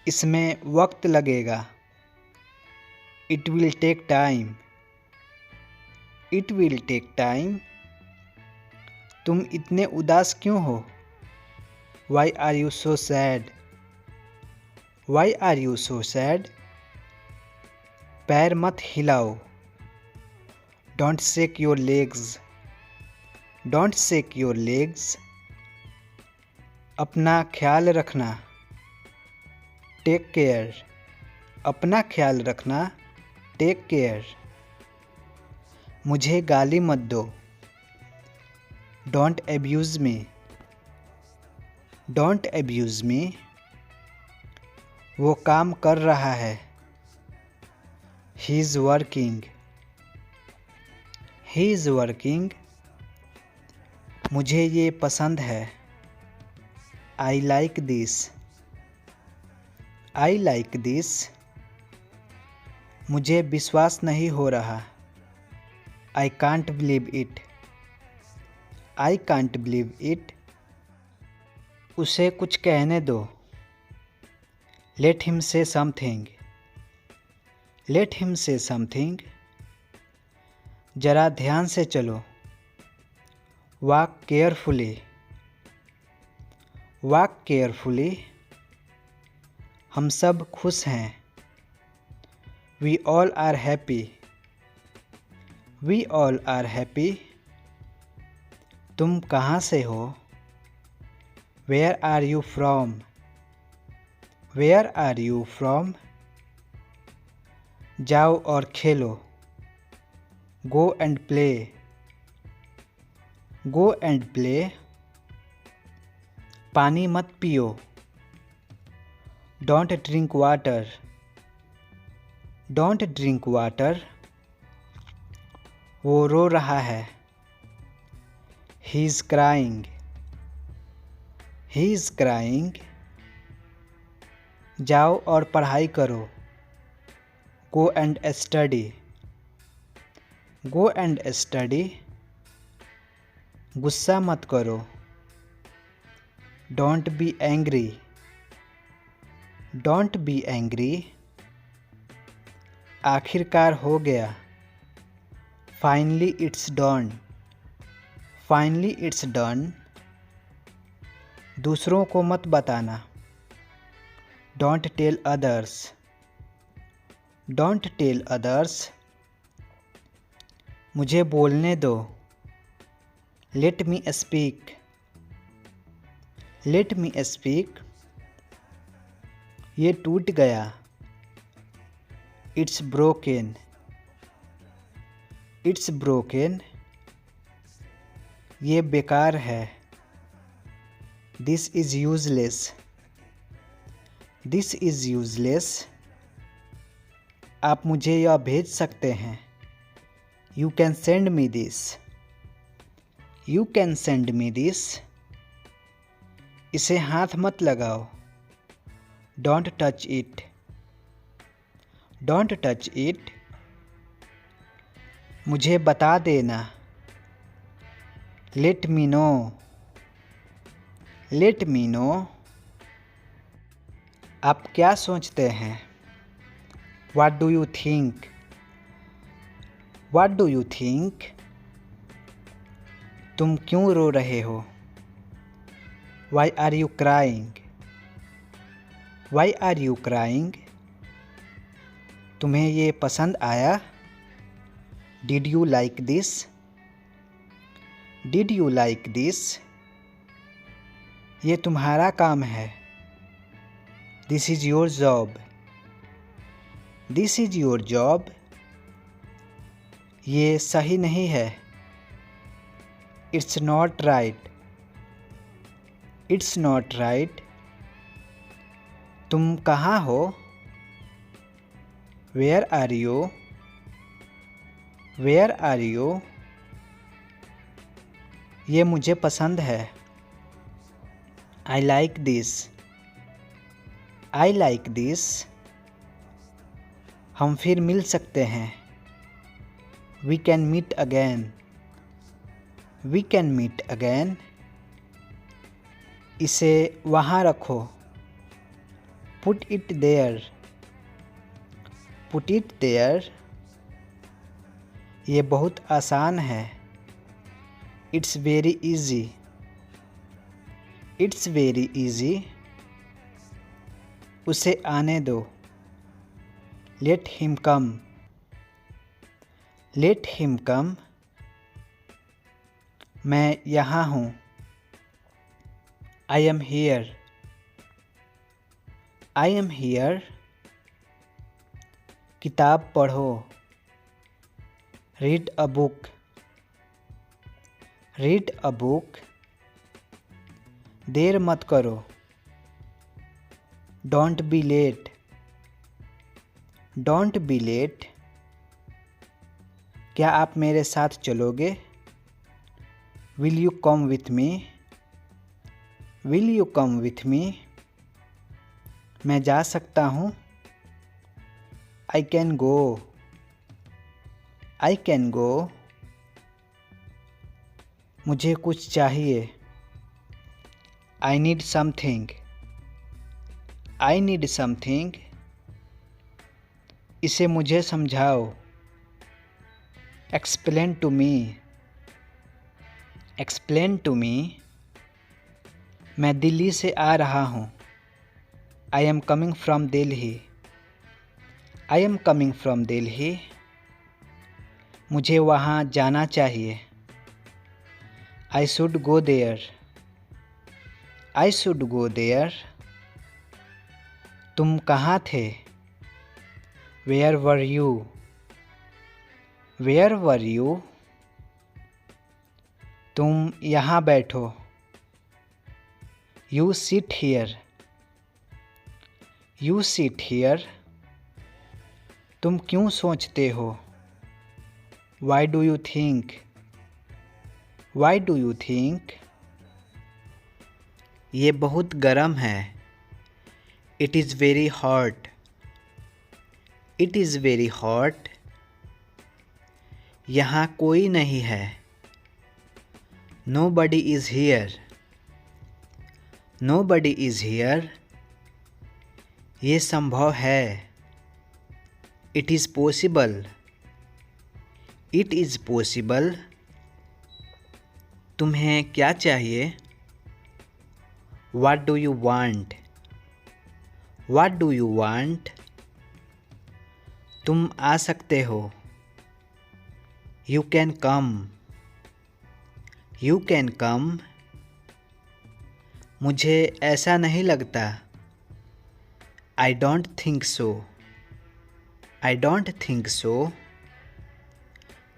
इसमें वक्त लगेगा, it will take time. It will take time. तुम इतने उदास क्यों हो, why are you so sad. Why are you so sad. पैर मत हिलाओ, don't shake your legs. Don't shake your legs. अपना ख्याल रखना, टेक केयर। अपना ख्याल रखना, टेक केयर। मुझे गाली मत दो, don't abuse me. Don't abuse me. वो काम कर रहा है, he is working. He is working. मुझे ये पसंद है, I like this. I like this. मुझे विश्वास नहीं हो रहा, I can't believe it. I can't believe it. उसे कुछ कहने दो, let him say something. Let him say something. जरा ध्यान से चलो, वॉक केयरफुली। Walk carefully. हम सब खुश हैं, we all are happy. We all are happy. तुम कहाँ से हो, where are you from. Where are you from. जाओ और खेलो, go and play. Go and play. पानी मत पियो, don't drink water. Don't drink water. वो रो रहा है, he is crying. He is crying. जाओ और पढ़ाई करो, go and study. Go and study. गुस्सा मत करो, don't be angry. Don't be angry. आखिरकार हो गया, finally it's done. Finally it's done. दूसरों को मत बताना, don't tell others. Don't tell others. मुझे बोलने दो, let me speak. Let me speak. ये टूट गया, इट्स ब्रोकन। It's broken. ये बेकार है, this is useless. This is useless. आप मुझे यह भेज सकते हैं, you can send me this. You can send me this. इसे हाथ मत लगाओ, don't touch it. Don't touch it. मुझे बता देना, let me know. Let me know. आप क्या सोचते हैं? What do you think? What do you think? तुम क्यों रो रहे हो? Why are you crying? Why are you crying? तुम्हें ये पसंद आया? Did you like this? Did you like this? ये तुम्हारा काम है। This is your job. This is your job. ये सही नहीं है। It's not right. It's not right. तुम कहाँ हो? Where are you? Where are you? ये मुझे पसंद है। I like this. I like this. हम फिर मिल सकते हैं। We can meet again. We can meet again. इसे वहाँ रखो। Put it there. Put it there. ये बहुत आसान है। It's very easy. It's very easy. उसे आने दो। Let him come. Let him come. मैं यहाँ हूँ। I am here. I am here. किताब पढ़ो। Read a book. Read a book. देर मत करो। Don't be late. Don't be late. क्या आप मेरे साथ चलोगे? Will you come with me? Will you come with me? मैं जा सकता हूँ। I can go. I can go. मुझे कुछ चाहिए। I need something. I need something. इसे मुझे समझाओ। Explain to me. Explain to me. मैं दिल्ली से आ रहा हूँ। I am coming from Delhi. I am coming from Delhi. मुझे वहाँ जाना चाहिए। I should go there. I should go there. तुम कहाँ थे? Where were you? Where were you? तुम यहाँ बैठो। You sit here. You sit here. तुम क्यों सोचते हो? Why do you think? Why do you think? ये बहुत गर्म है। It is very hot. It is very hot. यहाँ कोई नहीं है। Nobody is here. Nobody is here. ये संभव है। It is possible. It is possible. तुम्हें क्या चाहिए? What do you want? What do you want? तुम आ सकते हो। You can come. You can come. मुझे ऐसा नहीं लगता। I don't think so. I don't think so.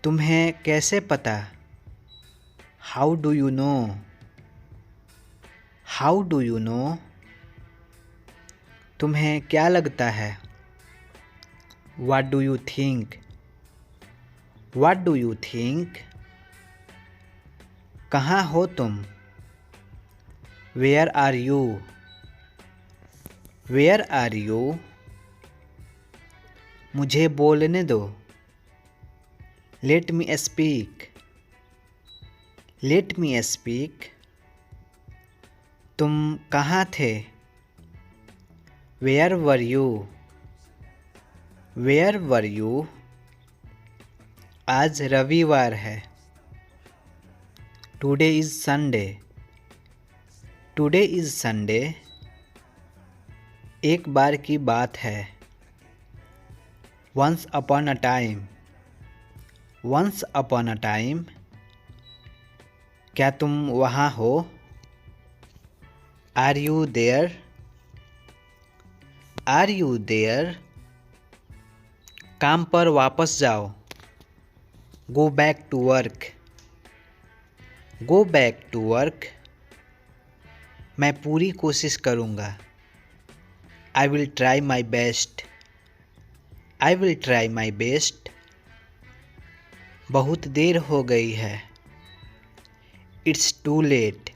तुम्हें कैसे पता? How do you know? How do you know? तुम्हें क्या लगता है? What do you think? What do you think? कहाँ हो तुम? Where are you? Where are you? मुझे बोलने दो। Let me speak. Let me speak. तुम कहाँ थे? Where were you? Where were you? आज रविवार है। Today is Sunday. Today is Sunday. एक बार की बात है। Once upon a time. Once upon a time. क्या तुम वहाँ हो? Are you there? Are you there? काम पर वापस जाओ। Go back to work. Go back to work. मैं पूरी कोशिश करूँगा। I will try my best. I will try my best. बहुत देर हो गई है। It's too late.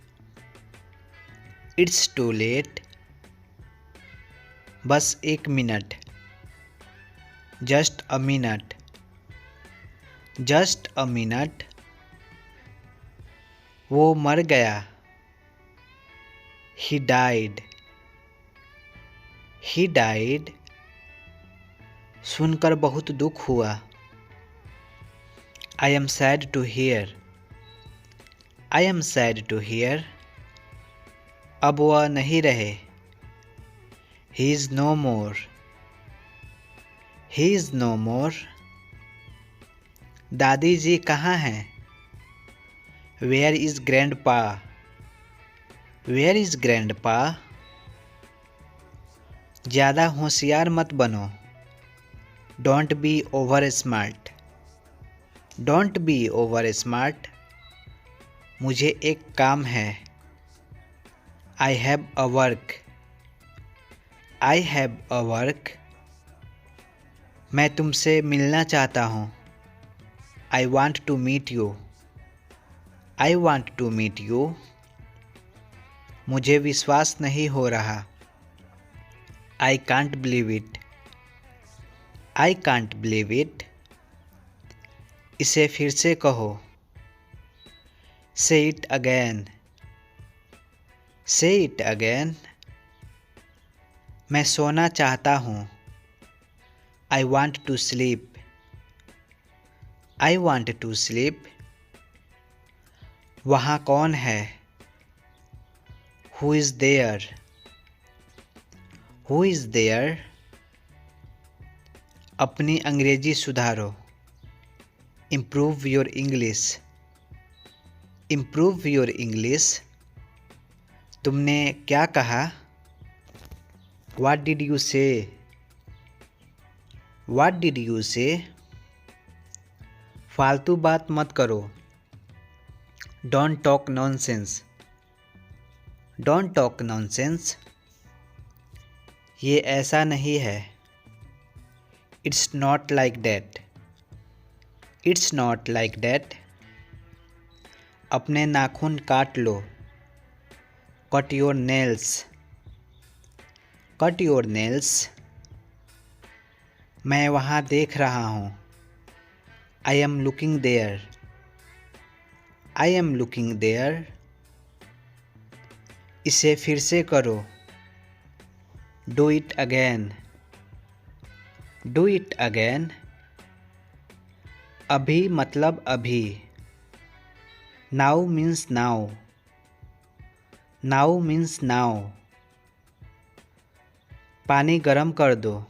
It's too late. बस एक मिनट। Just a minute. Just a minute. वो मर गया। He died. He died. सुनकर बहुत दुख हुआ। I am sad to hear. I am sad to hear. अब वह नहीं रहे। He is no more. He is no more. दादी जी कहाँ हैं? Where is grandpa? Where is grandpa? ज़्यादा होशियार मत बनो। Don't be over smart. Don't be over smart. मुझे एक काम है। I have a work. I have a work. मैं तुमसे मिलना चाहता हूँ। I want to meet you. I want to meet you. मुझे विश्वास नहीं हो रहा। I can't believe it. I can't believe it. इसे फिर से कहो। Say it again. Say it again. मैं सोना चाहता हूँ। I want to sleep. I want to sleep. वहाँ कौन है? Who is there? Who is there? अपनी अंग्रेजी सुधारो। Improve your English. Improve your English. तुमने क्या कहा? What did you say? What did you say? फालतू बात मत करो। Don't talk nonsense. Don't talk nonsense. ये ऐसा नहीं है। It's not like that. It's not like that. अपने नाखून काट लो। Cut your nails. Cut your nails. मैं वहाँ देख रहा हूँ। I am looking there. I am looking there. इसे फिर से करो। Do it again. Do it again. अभी मतलब अभी। Now means now. Now means now. पानी गर्म कर दो।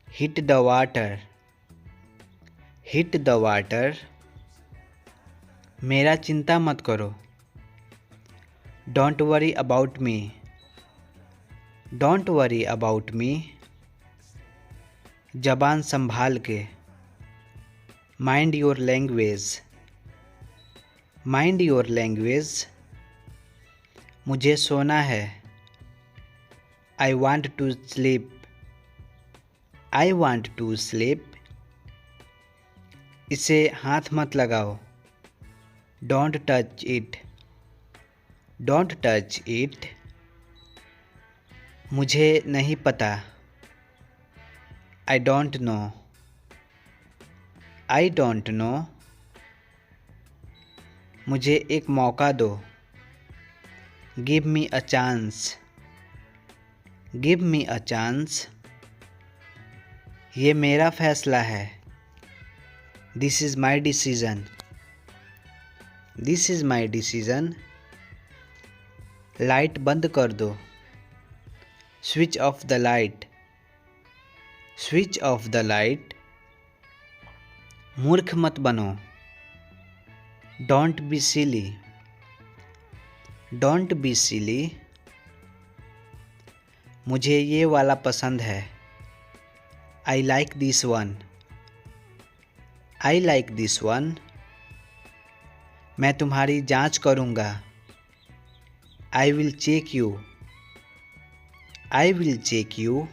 Heat the water. Heat the water. मेरा चिंता मत करो। Don't worry about me. Don't worry about me. जबान संभाल के। Mind your language. Mind your language. मुझे सोना है। I want to sleep. I want to sleep. इसे हाथ मत लगाओ। Don't touch it. Don't touch it. मुझे नहीं पता। I don't no. I don't know. मुझे एक मौका दो। Give me a chance. Give me a chance, ये मेरा फैसला है। This is my decision, this is my decision. Light बंद कर दो, switch off the light, switch off the light. मूर्ख मत बनो, don't be silly, don't be silly. मुझे ये वाला पसंद है, I like this one, I like this one. मैं तुम्हारी जांच करूँगा, I will check you, I will check you.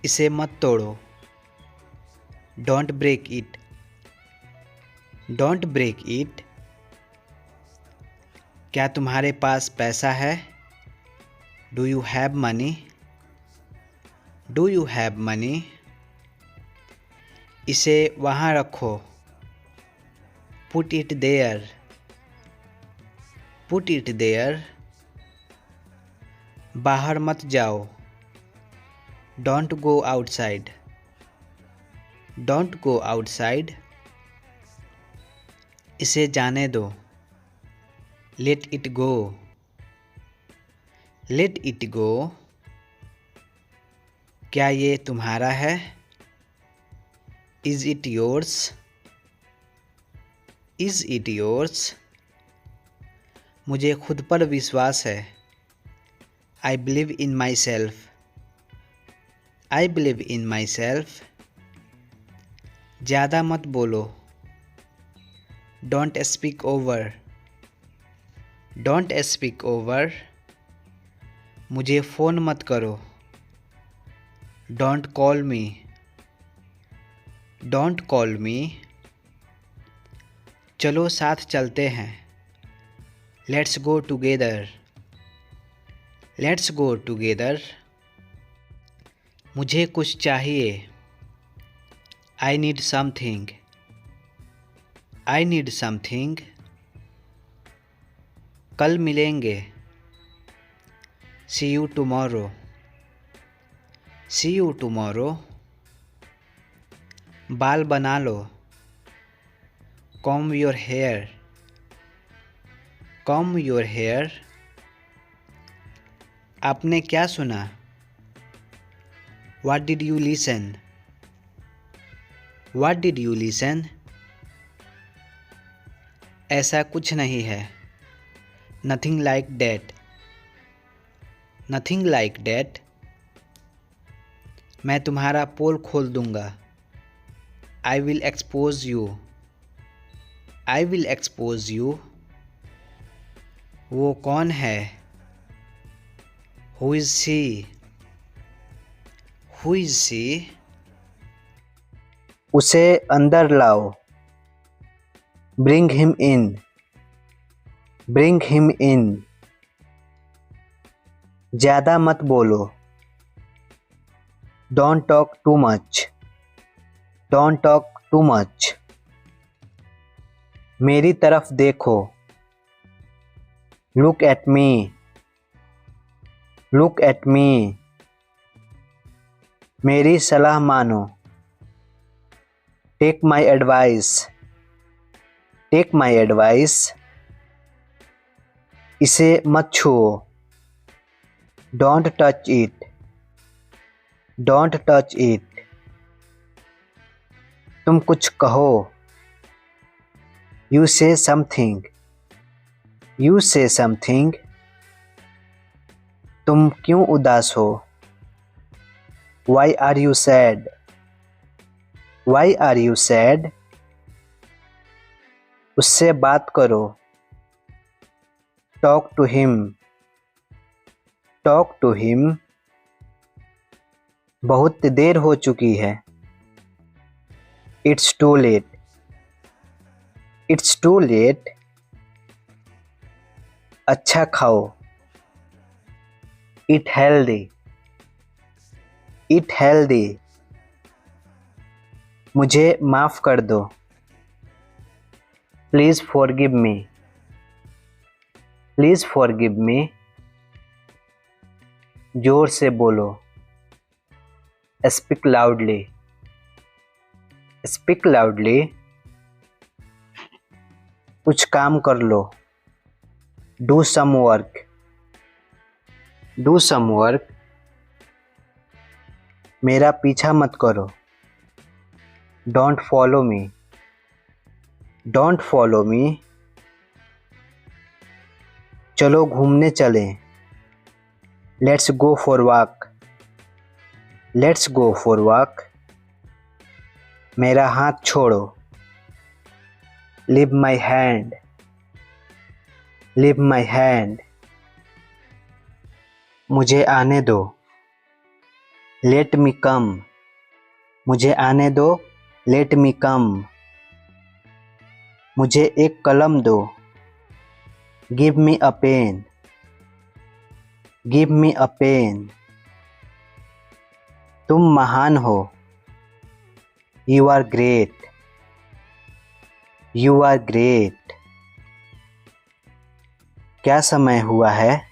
इसे मत तोड़ो, don't break it, don't break it. क्या तुम्हारे पास पैसा है? Do you have money, do you have money. इसे वहाँ रखो, put it there, put it there. बाहर मत जाओ, don't go outside, don't go outside. इसे जाने दो, let it go, let it go. क्या ये तुम्हारा है? Is it yours, is it yours. मुझे खुद पर विश्वास है, I believe in myself, I believe in myself. ज़्यादा मत बोलो, don't speak over, don't speak over. मुझे फ़ोन मत करो, don't call me, don't call me. चलो साथ चलते हैं, let's go together, let's go together. मुझे कुछ चाहिए, I need something, I need something. कल मिलेंगे, see you tomorrow, see you tomorrow. बाल बना लो, comb your hair, comb your hair. आपने क्या सुना? What did you listen, what did you listen. ऐसा कुछ नहीं है, nothing like that, nothing like that. मैं तुम्हारा पोल खोल दूंगा, I will expose you, I will expose you. वो कौन है? Who is she, who is she. उसे अंदर लाओ, bring him in, bring him in. ज़्यादा मत बोलो, don't talk too much, don't talk too much. मेरी तरफ देखो, look at me, look at me. मेरी सलाह मानो, take my advice, take my advice. इसे मत छुओ, don't touch it, don't touch it. तुम कुछ कहो, यू से समथिंग, यू से समथिंग। तुम क्यों उदास हो? Why are you sad, why are you sad. उससे बात करो, talk to him, talk to him. बहुत देर हो चुकी है, it's too late, it's too late. अच्छा खाओ, ईट हेल्दी, ईट हेल्दी। मुझे माफ़ कर दो, please forgive me, please forgive me. जोर से बोलो। Speak loudly. Speak loudly. कुछ काम कर लो। Do some work. Do some work. मेरा पीछा मत करो। Don't follow me. Don't follow me. चलो घूमने चलें। Let's go for walk. Let's go for walk. मेरा हाथ छोड़ो। Leave my hand. Leave my hand. मुझे आने दो। Let me come. मुझे आने दो। Let me come. मुझे एक कलम दो। Give me a pen. Give me a pen. तुम महान हो। You are great. You are great. क्या समय हुआ है?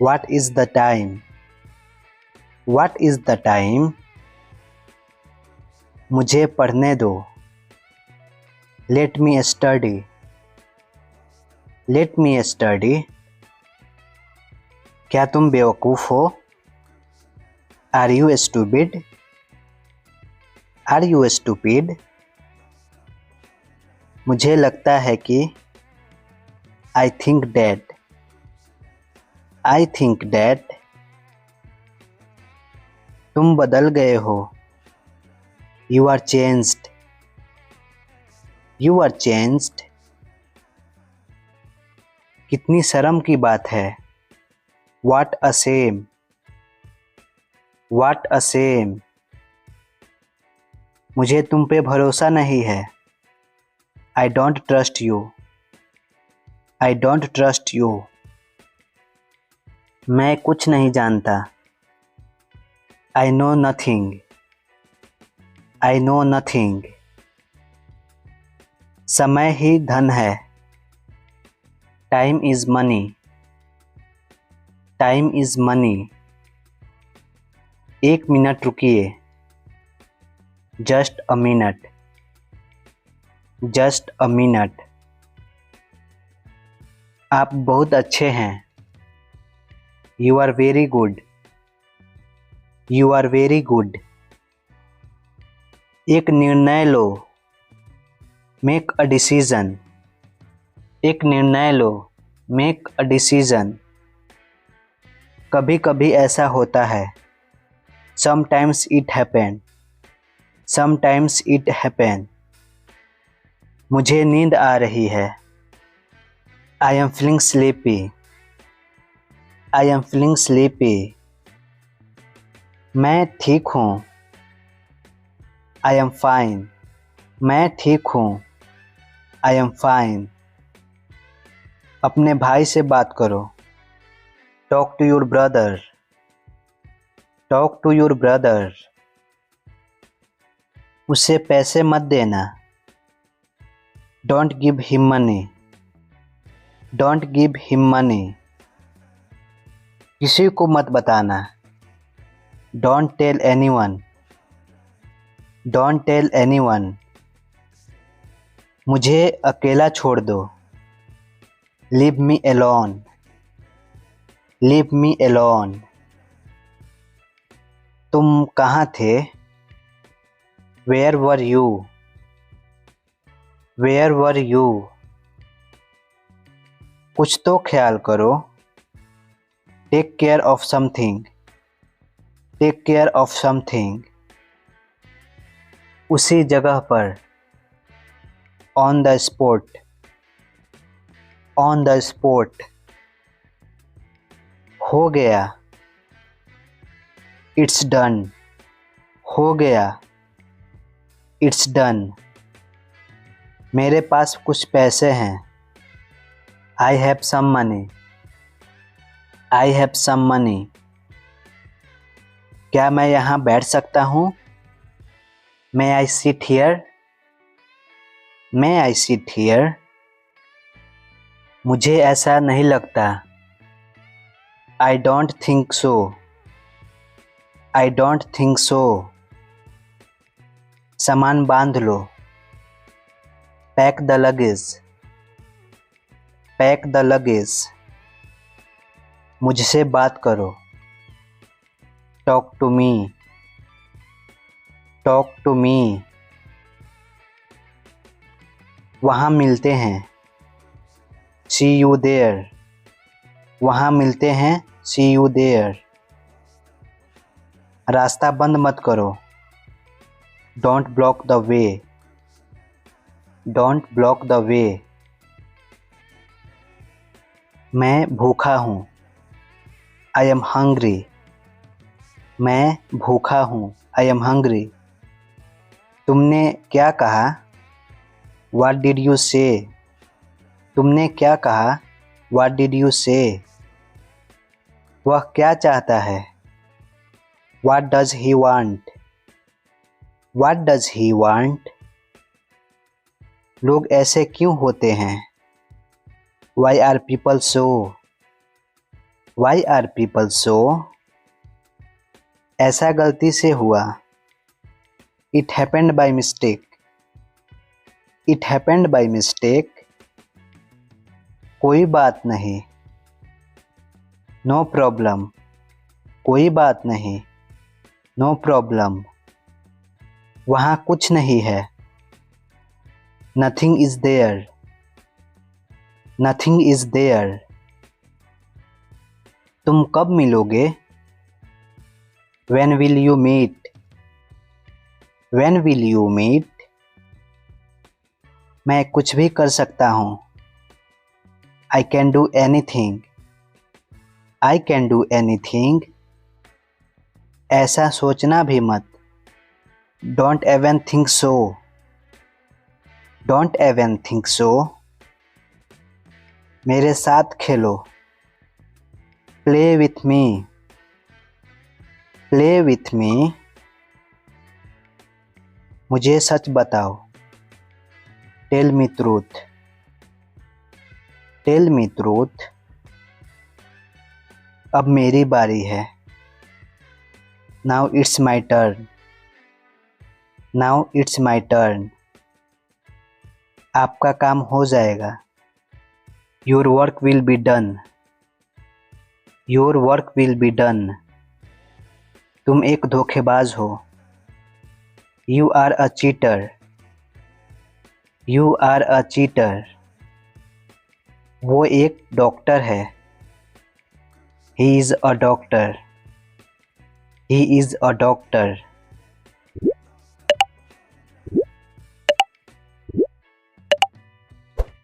What is the time? What is the time? मुझे पढ़ने दो। Let me study. Let me study. क्या तुम बेवकूफ़ हो? Are you stupid? Are you stupid? मुझे लगता है कि I think that. I think that. तुम बदल गए हो। You are changed. You are changed. कितनी शर्म की बात है। What a shame. What a shame. मुझे तुम पे भरोसा नहीं है। I don't trust you. I don't trust you. मैं कुछ नहीं जानता। I know nothing. I know nothing. समय ही धन है। Time is money. Time is money. एक मिनट रुकिए। Just a minute. Just a minute. आप बहुत अच्छे हैं। You are very good. You are very good. एक निर्णय लो। Make a decision. एक निर्णय लो। Make a decision. कभी कभी ऐसा होता है। Sometimes it happen. Sometimes it happen. मुझे नींद आ रही है। I am feeling sleepy. I am feeling sleepy. मैं ठीक हूँ। I am fine. मैं ठीक हूँ। I am fine. अपने भाई से बात करो। Talk to your brother. Talk to your brother. उसे पैसे मत देना। Don't give him money. Don't give him money. किसी को मत बताना। Don't tell anyone. Don't tell anyone. मुझे अकेला छोड़ दो। Leave me alone. Leave me alone. तुम कहाँ थे? Where were you? Where were you? कुछ तो ख्याल करो। Take care of something. Take care of something. उसी जगह पर। On the spot. On the spot. हो गया। It's done. हो गया। It's done. मेरे पास कुछ पैसे हैं। I have some money. I have some money. क्या मैं यहाँ बैठ सकता हूँ? May I sit here? May I sit here? मुझे ऐसा नहीं लगता। I don't think so. I don't think so. सामान बांध लो. Pack the luggage. Pack the luggage. मुझसे बात करो. Talk to me. Talk to me. वहाँ मिलते हैं. See you there. वहाँ मिलते हैं. See you there. रास्ता बंद मत करो. Don't block the way. Don't block the way. मैं भूखा हूँ. I am hungry. मैं भूखा हूँ. I am hungry. तुमने क्या कहा? What did you say? तुमने क्या कहा? What did you say? वह क्या चाहता है? What does he want? What does he want? लोग ऐसे क्यों होते हैं? Why are people so? Why are people so? ऐसा गलती से हुआ. It happened by mistake. It happened by mistake. कोई बात नहीं. No problem. कोई बात नहीं. No problem. वहाँ कुछ नहीं है. Nothing is there. Nothing is there. तुम कब मिलोगे? When will you meet? When will you meet? मैं कुछ भी कर सकता हूँ. I can do anything. I can do anything. ऐसा सोचना भी मत. Don't even think so. Don't even think so. मेरे साथ खेलो. Play with me. Play with me. मुझे सच बताओ. Tell me truth. Tell me truth. अब मेरी बारी है. Now it's my turn. Now it's my turn. आपका काम हो जाएगा. Your work will be done. Your work will be done. तुम एक धोखेबाज हो. You are a cheater. You are a cheater. वो एक डॉक्टर है. He is a doctor. He is a doctor.